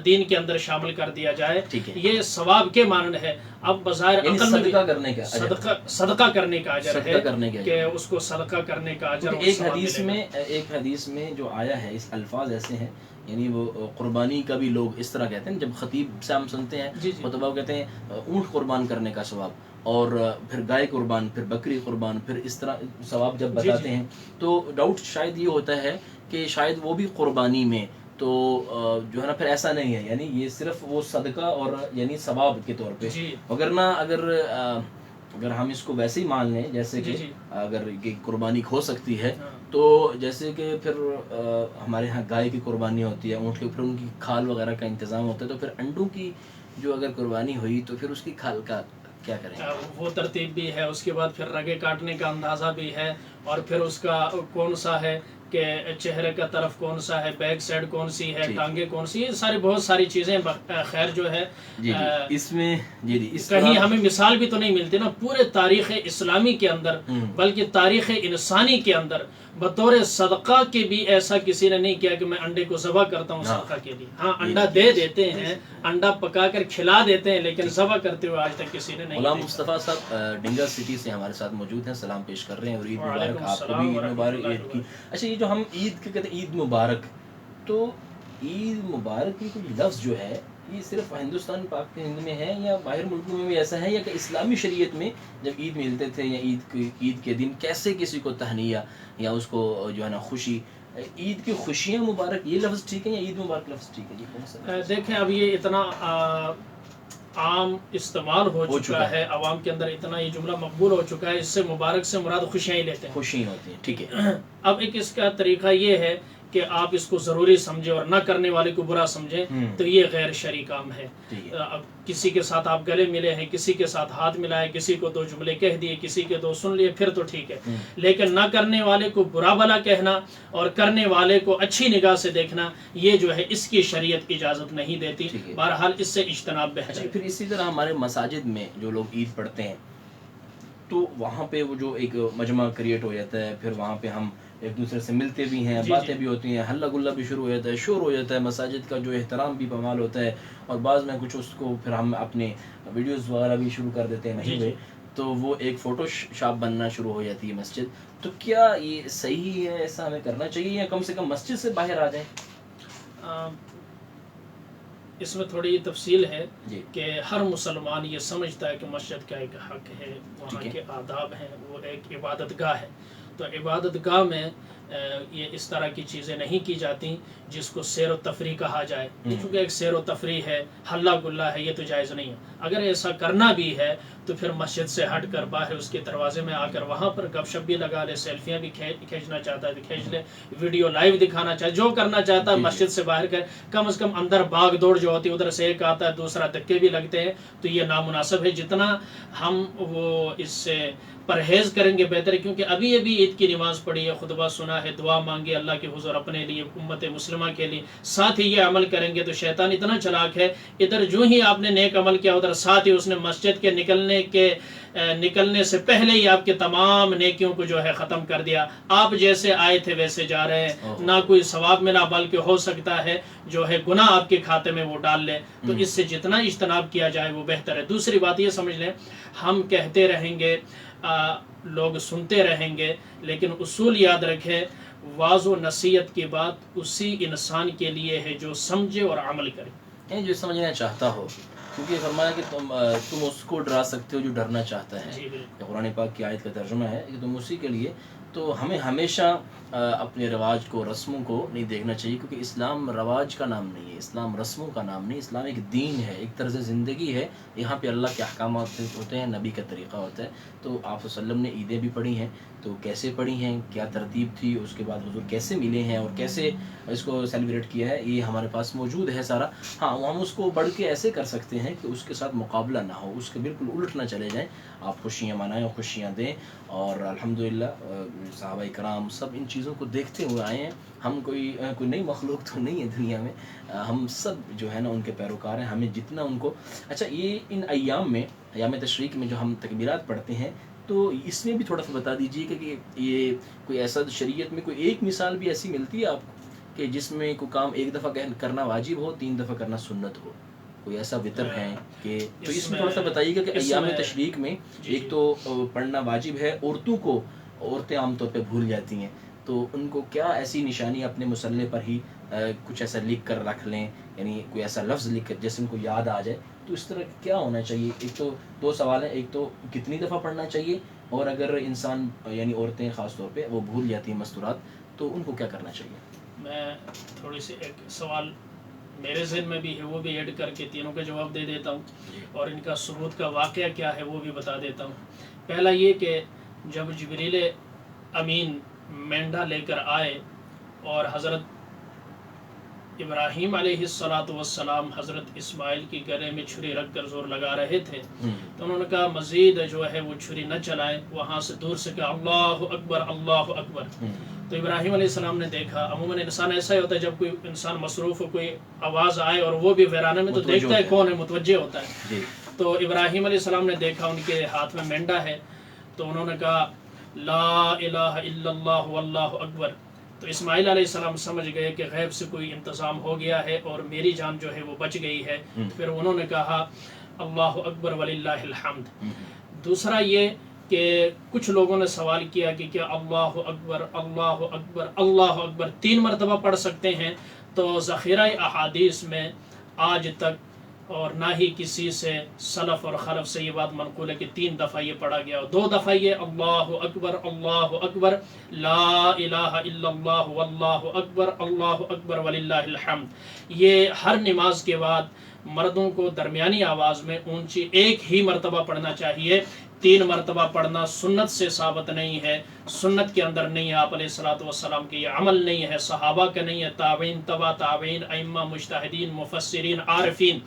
دین کے اندر شامل کر دیا جائے، یہ ثواب کے مانند ہے۔ اب بظاہر یعنی عقل میں صدقہ کرنے کا صدقہ کرنے کا اجر ہے کہ ہے اس کو صدقہ کرنے کا اجر۔ ایک حدیث میں جو آیا ہے اس الفاظ ایسے ہیں، یعنی وہ قربانی کا بھی لوگ اس طرح کہتے ہیں، جب خطیب سے ہم سنتے ہیں خطبہ کہتے ہیں اونٹ قربان کرنے کا ثواب، اور پھر گائے قربان، پھر بکری قربان، پھر اس طرح ثواب جب بتاتے ہیں تو ڈاؤٹ شاید یہ ہوتا ہے کہ شاید وہ بھی قربانی میں تو جو ہے نا پھر ایسا نہیں ہے، یعنی یہ صرف وہ صدقہ اور یعنی ثواب کے طور پہ، وگرنہ اگر ہم اس کو ویسے ہی مان لیں جیسے کہ اگر یہ قربانی ہو سکتی ہے تو جیسے کہ پھر ہمارے ہاں گائے کی قربانی ہوتی ہے، اونٹ کے اوپر ان کی کھال وغیرہ کا انتظام ہوتا ہے، تو پھر انڈوں کی جو اگر قربانی ہوئی تو پھر اس کی کھال کا کیا کریں؟ وہ ترتیب بھی ہے، اس کے بعد پھر رگے کاٹنے کا اندازہ بھی ہے، اور پھر اس کا کون سا ہے کہ چہرے کا طرف کون سا ہے، بیک سائڈ کون سی ہے، ٹانگیں کون سی، یہ ساری بہت ساری چیزیں خیر جو ہے اس میں کہیں ہمیں مثال بھی تو نہیں ملتی نا پورے تاریخ اسلامی کے اندر، بلکہ تاریخ انسانی کے اندر بطور صدقہ کے بھی ایسا کسی نے نہیں کیا کہ میں انڈے کو ذبح کرتا ہوں صدقہ کے لیے۔ ہاں انڈا دے دیتے ہیں، انڈا پکا کر کھلا دیتے ہیں، لیکن ذبح کرتے ہوئے آج تک کسی نے نہیں۔ غلام مصطفیٰ صاحب ڈنگر سٹی سے ہمارے ساتھ موجود ہیں، سلام پیش کر رہے ہیں، اور عید مبارک آپ کو بھی، عید مبارک عید کی۔ اچھا یہ جو ہم عید کے کہتے ہیں عید مبارک، تو عید مبارک کی کوئی لفظ جو ہے یہ صرف ہندوستان پاک ہند میں ہے یا باہر ملکوں میں بھی ایسا ہے، یا کہ اسلامی شریعت میں جب عید ملتے تھے یا عید کے دن کیسے کسی کو تہنیہ یا اس کو جو ہے نا خوشی، عید کی خوشیاں مبارک یہ لفظ ٹھیک ہے یا عید مبارک لفظ ٹھیک ہے؟ یہ کون سا؟ دیکھیں اب یہ اتنا عام استعمال ہو چکا ہے، عوام کے اندر اتنا یہ جملہ مقبول ہو چکا ہے، اس سے مبارک سے مراد خوشیاں ہی لیتے ہیں، خوشیاں ہوتی ہیں، ٹھیک ہے۔ اب ایک اس کا طریقہ یہ ہے کہ آپ اس کو ضروری سمجھیں اور نہ کرنے والے کو برا سمجھیں، تو یہ غیر شرعی کام ہے۔ اب کسی کے ساتھ آپ گلے ملے ہیں، کسی کے ساتھ ہاتھ ملائے، کسی کو 2 جملے کہہ دیے، کسی کے 2 سن لیے، پھر تو ٹھیک ہے، لیکن نہ کرنے والے کو برا بھلا کہنا اور کرنے والے کو اچھی نگاہ سے دیکھنا، یہ جو ہے اس کی شریعت اجازت نہیں دیتی۔ بہرحال اس سے اجتناب بہتر ہے۔ پھر اسی طرح ہمارے مساجد میں جو لوگ عید پڑھتے ہیں تو وہاں پہ وہ جو ایک مجمع کریٹ ہو جاتا ہے، پھر وہاں پہ ہم ایک دوسرے سے ملتے بھی ہیں، باتیں بھی ہوتی ہیں، ہلا گلا بھی شروع ہو جاتا ہے، شور ہو جاتا ہے، مساجد کا جو احترام بھی پامال ہوتا ہے، اور بعض میں کچھ اس کو پھر ہم اپنے ویڈیوز وغیرہ بھی شروع کر دیتے ہیں وہیں پہ، تو وہ ایک فوٹو شاپ بننا شروع ہو جاتی ہے مسجد۔ تو کیا یہ صحیح ہے، ایسا ہمیں کرنا چاہیے یا کم سے کم مسجد سے باہر آ جائیں؟ اس میں تھوڑی تفصیل ہے کہ ہر مسلمان یہ سمجھتا ہے کہ مسجد کا ایک حق ہے، وہاں کے آداب ہیں، وہ ایک عبادت گاہ ہے، تو عبادت گاہ میں یہ اس طرح کی چیزیں نہیں کی جاتی جس کو سیر و تفریح کہا جائے، چونکہ ایک سیر و تفریح ہے، ہلا گلا ہے، یہ تو جائز نہیں ہے۔ اگر ایسا کرنا بھی ہے تو پھر مسجد سے ہٹ کر باہر اس کے دروازے میں آ کر وہاں پر گپ شپ بھی لگا لے، سیلفیاں بھی کھینچنا چاہتا ہے تو کھینچ لے، ویڈیو لائیو دکھانا چاہتا ہے، جو کرنا چاہتا ہے مسجد سے باہر کر، کم از کم اندر بھاگ دوڑ جو ہوتی ہے، ادھر سے ایک آتا ہے دوسرا دھکے بھی لگتے ہیں، تو یہ نامناسب ہے۔ جتنا ہم وہ اس سے پرہیز کریں گے بہتر ہے، کیونکہ ابھی عید کی نماز پڑھی ہے، خطبہ سنا ہے، دعا مانگی اللہ کے حضور اپنے لیے، امت مسلمہ کے لیے، ساتھ ہی یہ عمل کریں گے تو شیطان اتنا چلاک ہے، ادھر جو ہی آپ نے نیک عمل کیا ادھر ساتھ ہی اس نے مسجد کے نکلنے سے پہلے ہی آپ کے تمام نیکیوں کو جو ہے ختم کر دیا، آپ جیسے آئے تھے ویسے جا رہے ہیں، نہ کوئی ثواب ملا بلکہ ہو سکتا ہے جو ہے گناہ آپ کے کھاتے میں وہ ڈال لے، تو اس سے جتنا اجتناب کیا جائے وہ بہتر ہے۔ دوسری بات یہ سمجھ لیں، ہم کہتے رہیں گے، لوگ سنتے رہیں گے، لیکن اصول یاد رکھیں، واعظ و نصیحت کی بات اسی انسان کے لیے ہے جو سمجھے اور عمل کرے، جو سمجھنا چاہتا ہو، کیونکہ فرمایا کہ تم اس کو ڈرا سکتے ہو جو ڈرنا چاہتا ہے، قرآن پاک کی آیت کا ترجمہ ہے کہ تم اسی کے لیے، تو ہمیں ہمیشہ اپنے رواج کو، رسموں کو نہیں دیکھنا چاہیے، کیونکہ اسلام رواج کا نام نہیں ہے، اسلام رسموں کا نام نہیں، اسلام ایک دین ہے، ایک طرز زندگی ہے، یہاں پہ اللہ کے احکامات ہوتے ہیں، نبی کا طریقہ ہوتا ہے۔ تو آپ صلی اللہ علیہ وسلم نے عیدیں بھی پڑھی ہیں، تو کیسے پڑھی ہیں، کیا ترتیب تھی، اس کے بعد حضور کیسے ملے ہیں اور کیسے اس کو سیلیبریٹ کیا ہے، یہ ہمارے پاس موجود ہے سارا۔ ہاں ہم اس کو بڑھ کے ایسے کر سکتے ہیں کہ اس کے ساتھ مقابلہ نہ ہو، اس کے بالکل الٹ نہ چلے جائیں، آپ خوشیاں منائیں اور خوشیاں دیں، اور الحمدللہ صحابہ کرام سب ان چیزوں کو دیکھتے ہوئے آئے ہیں، ہم کوئی نئی مخلوق تو نہیں ہے دنیا میں، ہم سب جو ہے نا ان کے پیروکار ہیں، ہمیں جتنا ان کو۔ اچھا یہ ان ایام میں، ایام تشریق میں جو ہم تکبیرات پڑھتے ہیں، تو اس میں بھی تھوڑا سا بتا دیجیے کہ یہ کوئی ایسا شریعت میں کوئی ایک مثال بھی ایسی ملتی ہے آپ کو کہ جس میں کوئی کام ایک دفعہ کرنا واجب ہو 3 دفعہ کرنا سنت ہو، کوئی ایسا وطر ہے کہ تو اس میں تھوڑا سا بتائیے گا کہ ایام تشریق میں ایک تو پڑھنا واجب ہے، عورتیں عام طور پہ بھول جاتی ہیں، تو ان کو کیا ایسی نشانی اپنے مصلے پر ہی کچھ ایسا لکھ کر رکھ لیں، یعنی کوئی ایسا لفظ لکھ کر جیسے ان کو یاد آ جائے، تو اس طرح کیا ہونا چاہیے؟ ایک تو 2 سوال ہیں، ایک تو کتنی دفعہ پڑھنا چاہیے، اور اگر انسان یعنی عورتیں خاص طور پہ وہ بھول جاتی ہیں مستورات، تو ان کو کیا کرنا چاہیے؟ میں تھوڑی سی ایک سوال میرے ذہن میں بھی ہے وہ بھی ایڈ کر کے تینوں کا جواب دے دیتا ہوں، اور ان کا ثبوت کا واقعہ کیا ہے وہ بھی بتا دیتا ہوں۔ پہلا یہ کہ جب جبریل امین مینڈا لے کر آئے اور حضرت ابراہیم علیہ السلام حضرت اسماعیل کی گلے میں چھری رکھ کر زور لگا رہے تھے، تو انہوں نے کہا مزید جو ہے وہ چھری نہ چلائے، وہاں سے دور سے کہا اللہ اکبر اللہ اکبر۔ تو ابراہیم علیہ السلام نے دیکھا، عموماً انسان ایسا ہی ہوتا ہے جب کوئی انسان مصروف ہو، کوئی آواز آئے اور وہ بھی ویرانے میں، تو دیکھتا ہے کون ہے، متوجہ ہوتا ہے۔ تو ابراہیم علیہ السلام نے دیکھا ان کے ہاتھ میں مینڈا ہے، تو انہوں نے کہا لا الہ الا اللہ واللہ اکبر۔ تو اسماعیل علیہ السلام سمجھ گئے کہ غیب سے کوئی انتظام ہو گیا ہے اور میری جان جو ہے وہ بچ گئی ہے، پھر انہوں نے کہا اللہ اکبر وللہ الحمد۔ دوسرا یہ کہ کچھ لوگوں نے سوال کیا کہ کیا اللہ اکبر اللہ اکبر اللہ اکبر 3 مرتبہ پڑھ سکتے ہیں؟ تو ذخیرہ احادیث میں آج تک اور نہ ہی کسی سے سلف اور خلف سے یہ بات منقول ہے کہ 3 دفعہ یہ پڑھا گیا ہو۔ 2 دفعہ یہ اللہ اکبر لا الہ الا اللہ واللہ اکبر وللہ الحمد، یہ ہر نماز کے بعد مردوں کو درمیانی آواز میں اونچی ایک ہی مرتبہ پڑھنا چاہیے۔ 3 مرتبہ پڑھنا سنت سے ثابت نہیں ہے، سنت کے اندر نہیں ہے، آپ علیہ الصلوۃ والسلام کے یہ عمل نہیں ہے، صحابہ کا نہیں ہے، تابعین تبع تابعین ائمہ مجتہدین مفسرین عارفین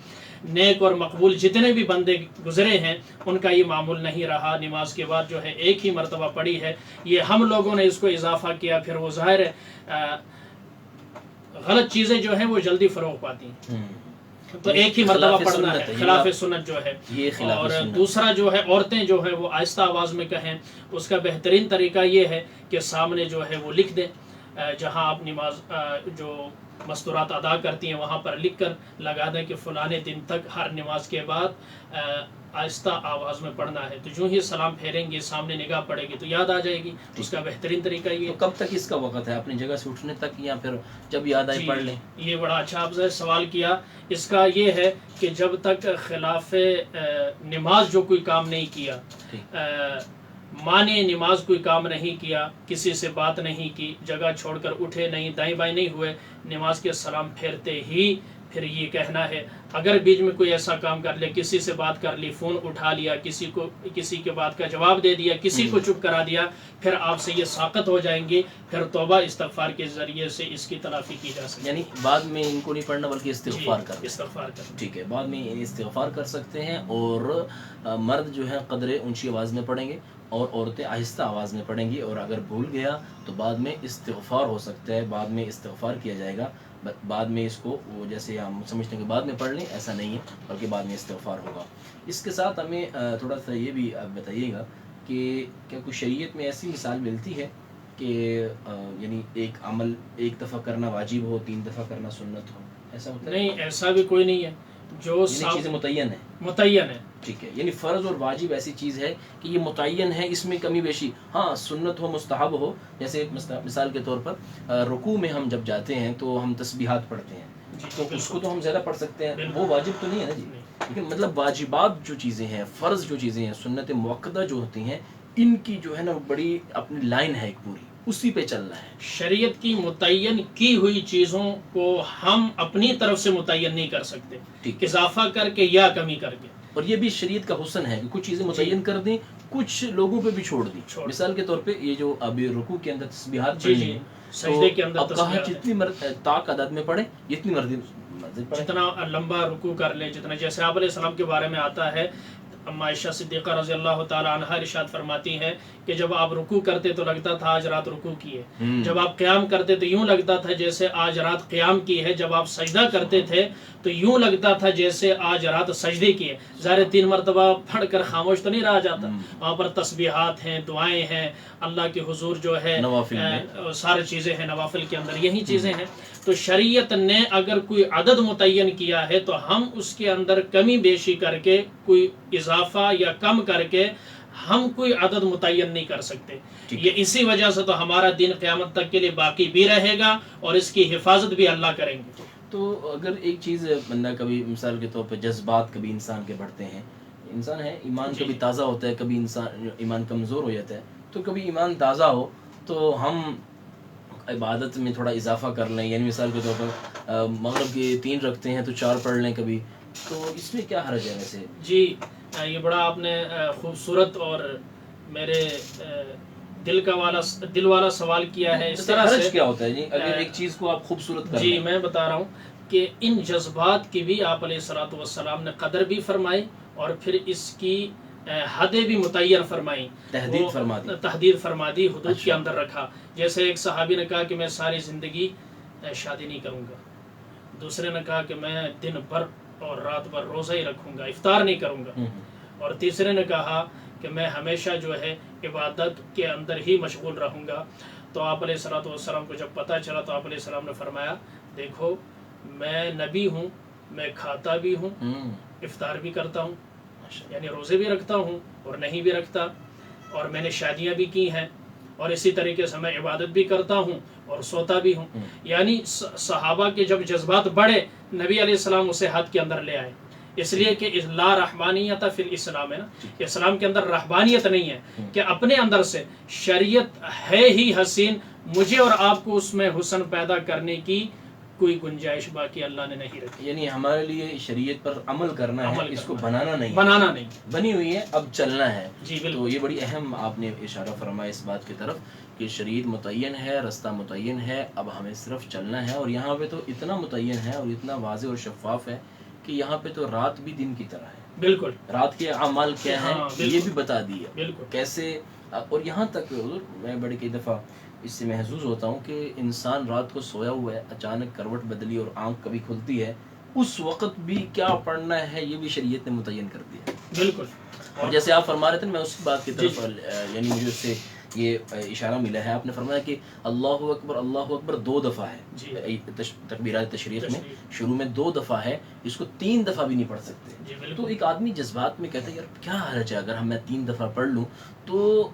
نیک اور مقبول جتنے بھی بندے گزرے ہیں ان کا یہ معمول نہیں رہا، نماز کے بعد جو ہے ایک ہی مرتبہ پڑھی ہے۔ یہ ہم لوگوں نے اس کو اضافہ کیا، پھر وہ ظاہر ہے غلط چیزیں جو ہیں وہ جلدی فروغ پاتی ہیں، تو ایک ہی مرتبہ پڑھنا ہے، خلاف سنت جو ہے۔ اور دوسرا جو ہے عورتیں جو ہے وہ آہستہ آواز میں کہیں، اس کا بہترین طریقہ یہ ہے کہ سامنے جو ہے وہ لکھ دیں، جہاں آپ نماز جو مستورات ادا کرتی ہیں وہاں پر لکھ کر لگا دیں کہ فلانے دن تک ہر نماز کے بعد آہستہ آواز میں پڑھنا ہے، تو جو ہی سلام پھیریں گے سامنے نگاہ پڑے گی تو یاد آ جائے گی۔ اس کا بہترین طریقہ یہ۔ کب تک اس کا وقت ہے؟ اپنی جگہ سے اٹھنے تک یا پھر جب یاد آئے پڑھ لیں؟ یہ بڑا اچھا آپ نے سوال کیا۔ اس کا یہ ہے کہ جب تک خلاف نماز جو کوئی کام نہیں کیا، مانے نماز کوئی کام نہیں کیا، کسی سے بات نہیں کی، جگہ چھوڑ کر اٹھے نہیں، دائیں بائیں نہیں ہوئے، نماز کے سلام پھیرتے ہی پھر یہ کہنا ہے۔ اگر بیچ میں کوئی ایسا کام کر لے، کسی سے بات کر لی، فون اٹھا لیا، کسی کے بات کا جواب دے دیا، کسی کو چپ کرا دیا، پھر آپ سے یہ ساقط ہو جائیں گی، پھر توبہ استغفار کے ذریعے سے اس کی تلافی کی جا سکتی ہے۔ یعنی بعد میں ان کو نہیں پڑھنا بلکہ استغفار کرنا۔ استغفار کرنا، ٹھیک ہے، بعد میں استغفار کر سکتے ہیں، اور مرد جو ہے قدرے اونچی آواز میں پڑھیں گے اور عورتیں آہستہ آواز میں پڑھیں گی، اور اگر بھول گیا تو بعد میں استغفار ہو سکتا ہے، بعد میں استغفار کیا جائے گا، بعد میں اس کو وہ جیسے ہم سمجھتے ہیں کہ بعد میں پڑھ لیں، ایسا نہیں ہے، بلکہ بعد میں استغفار ہوگا۔ اس کے ساتھ ہمیں تھوڑا سا یہ بھی آپ بتائیے گا کہ کیا کوئی شریعت میں ایسی مثال ملتی ہے کہ یعنی ایک عمل ایک دفعہ کرنا واجب ہو، 3 دفعہ کرنا سنت ہو، ایسا ہوتا ہے؟ نہیں، ایسا بھی کوئی نہیں ہے، جو چیزیں متعین ہے۔ متعین ہے، ٹھیک ہے، یعنی فرض اور واجب ایسی چیز ہے کہ یہ متعین ہے، اس میں کمی بیشی، ہاں سنت ہو مستحب ہو، جیسے مثال کے طور پر رکوع میں ہم جب جاتے ہیں تو ہم تسبیحات پڑھتے ہیں، تو اس کو تو ہم زیادہ پڑھ سکتے ہیں، وہ واجب تو نہیں ہے نا جی، لیکن مطلب واجبات جو چیزیں ہیں، فرض جو چیزیں ہیں، سنت مؤکدہ جو ہوتی ہیں، ان کی جو ہے نا بڑی اپنی لائن ہے ایک پوری، اسی پہ چلنا ہے۔ شریعت کی متعین کی ہوئی چیزوں کو ہم اپنی طرف سے متعین نہیں کر سکتے، اضافہ کر کے یا کمی کر کے، اور یہ بھی شریعت کا حسن ہے کہ کچھ چیزیں متعین کر دیں، کچھ لوگوں پہ بھی چھوڑ دیں۔ مثال کے طور پہ یہ جو ابھی رکوع کے اندر تسبیحات پڑھنی ہیں، سجدے کے اندر تسبیحات جتنی طاق عدد میں پڑھیں، جتنی مرضی پڑھیں، جتنا لمبا رکوع کر لیں، جتنا، جیسے آپ علیہ السلام کے بارے میں آتا ہے اما عائشہ صدیقہ رضی اللہ تعالی عنہا ارشاد فرماتی ہیں کہ جب آپ رکوع کرتے تو لگتا تھا آج رات رکوع کی ہے، جب آپ قیام کرتے تو یوں لگتا تھا جیسے آج رات قیام کی ہے، جب آپ سجدہ کرتے تھے تو یوں لگتا تھا جیسے آج رات سجدے کی ہے۔ ظاہر 3 مرتبہ پڑھ کر خاموش تو نہیں رہا جاتا، وہاں پر تسبیحات ہیں، دعائیں ہیں، اللہ کے حضور جو ہے نوافل میں ساری چیزیں ہیں، نوافل کے اندر یہی چیزیں ہیں۔ تو شریعت نے اگر کوئی عدد متعین کیا ہے تو ہم اس کے اندر کمی بیشی کر کے، کوئی اضافہ یا کم کر کے ہم کوئی عدد متعین نہیں کر سکتے۔ یہ اسی وجہ سے تو ہمارا دین قیامت تک کے لیے باقی بھی رہے گا اور اس کی حفاظت بھی اللہ کریں گے۔ تو اگر ایک چیز بندہ کبھی مثال کے طور پہ جذبات کبھی انسان کے بڑھتے ہیں، انسان ہے ایمان کبھی تازہ ہوتا ہے، کبھی انسان ایمان کمزور ہو جاتا ہے، تو کبھی ایمان تازہ ہو تو ہم عبادت میں تھوڑا اضافہ کر لیں، یعنی مثال کے طور پر مغرب کے 3 رکھتے ہیں تو 4 پڑھ لیں کبھی، تو اس میں کیا حرج ہے ویسے؟ جی یہ بڑا آپ نے خوبصورت اور میرے دل والا سوال کیا ہے۔ اس طرح حرج سے کیا ہوتا ہے جی اگر ایک چیز کو آپ خوبصورت کر جی لیں؟ میں بتا رہا ہوں کہ ان جذبات کی بھی آپ علیہ الصلوۃ والسلام نے قدر بھی فرمائی اور پھر اس کی حدیں بھی متعین فرمائی، تحدید فرما دی، حدود کے اندر رکھا۔ جیسے ایک صحابی نے کہا کہ میں ساری زندگی شادی نہیں کروں گا، دوسرے نے کہا کہ میں دن بھر اور رات بھر روزہ ہی رکھوں گا، افطار نہیں کروں گا، اور تیسرے نے کہا کہ میں ہمیشہ جو ہے عبادت کے اندر ہی مشغول رہوں گا۔ تو آپ علیہ الصلوۃ والسلام کو جب پتہ چلا تو آپ علیہ السلام نے فرمایا دیکھو میں نبی ہوں، میں کھاتا بھی ہوں، افطار بھی کرتا ہوں، یعنی روزے بھی رکھتا ہوں اور نہیں بھی رکھتا، اور میں نے شادیاں بھی کی ہیں، اور اسی طریقے سے میں عبادت بھی کرتا ہوں اور سوتا بھی ہوں۔ یعنی صحابہ کے جب جذبات بڑھے نبی علیہ السلام اسے حد کے اندر لے آئے، اس لیے کہ لا رحمانیت فی الاسلام ہے نا، اسلام کے اندر رحمانیت نہیں ہے کہ اپنے اندر سے شریعت ہے ہی حسین، مجھے اور آپ کو اس میں حسن پیدا کرنے کی کوئی گنجائش باقی اللہ نے نہیں رکھی۔ یعنی ہمارے لیے شریعت پر عمل کرنا ہے، اس کو بنانا نہیں، نہیں، بنی ہوئی ہے، اب چلنا ہے۔ جی بالکل۔ تو یہ بڑی اہم آپ نے اشارہ فرمایا اس بات کی طرف کہ شریعت متعین ہے، رستہ متعین ہے، اب ہمیں صرف چلنا ہے، اور یہاں پہ تو اتنا متعین ہے اور اتنا واضح اور شفاف ہے کہ یہاں پہ تو رات بھی دن کی طرح ہے۔ بالکل، رات کے اعمال کیا ہیں یہ بھی بتا دیا، بالکل کیسے، اور یہاں تک حضور میں بڑی کئی دفعہ اس سے محظوظ ہوتا ہوں کہ انسان رات کو سویا ہوا ہے، اچانک کروٹ بدلی اور آنکھ کبھی کھلتی ہے، اس وقت بھی کیا پڑھنا ہے یہ بھی شریعت نے متعین کر دیا۔ بالکل، اور جیسے آپ فرما رہے تھے میں اس بات کی طرف یعنی مجھے اس سے یہ اشارہ ملا ہے، آپ نے فرمایا کہ اللہ اکبر 2 دفعہ ہے تکبیرات تشریق میں، شروع میں 2 دفعہ ہے، اس کو 3 دفعہ بھی نہیں پڑھ سکتے۔ تو ایک آدمی جذبات میں کہتا ہے یار کیا حرج ہے اگر میں 3 دفعہ پڑھ لوں، تو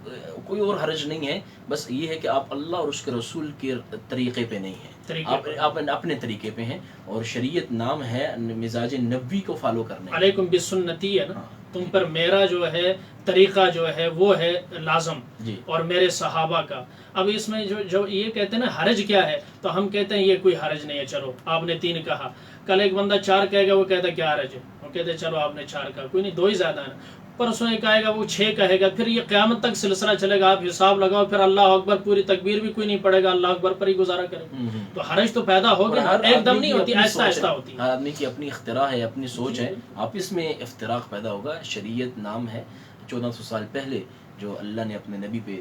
کوئی اور حرج نہیں ہے، بس یہ ہے کہ آپ اللہ اور اس کے رسول کے طریقے پہ نہیں ہیں، آپ اپنے طریقے پہ ہیں، اور شریعت نام ہے مزاج نبوی کو فالو کرنا۔ علیکم بسنتی ہے نا، تم پر میرا جو ہے طریقہ جو ہے وہ ہے لازم، اور میرے صحابہ کا۔ اب اس میں جو یہ کہتے ہیں نا حرج کیا ہے، تو ہم کہتے ہیں یہ کوئی حرج نہیں ہے، چلو آپ نے 3 کہا، کل ایک بندہ 4 کہے گا، وہ کہتا ہے کیا حرج ہے، وہ کہتے ہیں چلو آپ نے 4 کہا، کوئی نہیں 2 ہی زیادہ ہے، پرسوں ایک آئے گا وہ 6 کہے گا، پھر یہ قیامت تک سلسلہ چلے گا، آپ حساب لگاؤ، پھر اللہ اکبر پوری تکبیر بھی کوئی نہیں پڑے گا، اللہ اکبر پر ہی گزارا کرے گا، تو حرج تو پیدا ہوگا، ایک دم نہیں ہوتی، آہستہ آہستہ ہوتی ہے۔ ہر آدمی کی اپنی اختراع ہے، اپنی سوچ ہے، آپس میں افتراق پیدا ہوگا۔ شریعت نام ہے 1400 سال پہلے جو اللہ نے اپنے نبی پہ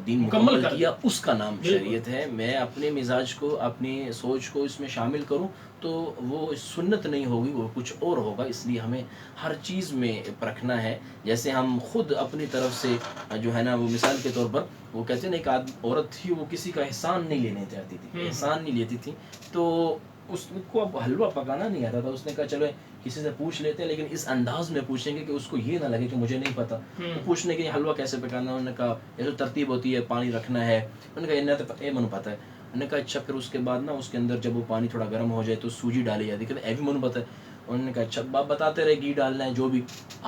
دین مکمل کیا، اس کا نام شریعت ہے۔ میں اپنے مزاج کو، اپنی سوچ کو اس میں شامل کروں تو وہ سنت نہیں ہوگی، وہ کچھ اور ہوگا، اس لیے ہمیں ہر چیز میں پرکھنا ہے۔ جیسے ہم خود اپنی طرف سے جو ہے نا، وہ مثال کے طور پر وہ کہتے ہیں نا، ایک عورت تھی وہ کسی کا احسان نہیں لینے چاہتی تھی، احسان نہیں لیتی تھی، تو اس کو اب حلوہ پکانا نہیں آتا تھا، اس نے کہا چلو کسی سے پوچھ لیتے ہیں، لیکن اس انداز میں پوچھیں گے کہ اس کو یہ نہ لگے کہ مجھے نہیں پتا، پوچھنے کے حلوہ کیسے پکانا، انہوں نے کہا یہ جو ترتیب ہوتی ہے، پانی رکھنا ہے، انہوں نے کہا یہ منو پتا ہے، انہوں نے کہا اچھا پھر اس کے بعد نا اس کے اندر جب وہ پانی تھوڑا گرم ہو جائے تو سوجی ڈالی جاتی ہے، اے بھی منو پتا ہے، انہوں نے کہا اچھا باپ بتاتے رہے گھی ڈالنا ہے جو بھی،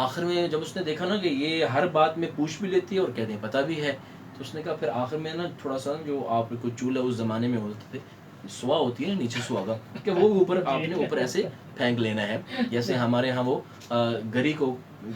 آخر میں جب اس نے دیکھا نا کہ یہ ہر بات میں پوچھ بھی لیتی ہے اور کہتے ہیں پتا بھی ہے، تو اس نے کہا پھر آخر میں نا تھوڑا سا جو آپ کو چولہا اس زمانے میں ہوتے تھے، سوا ہوتی ہے نیچے سوا کا، کہ وہ اوپر آپ نے اوپر ایسے پھینک لینا ہے، جیسے ہمارے ہاں وہ گری کو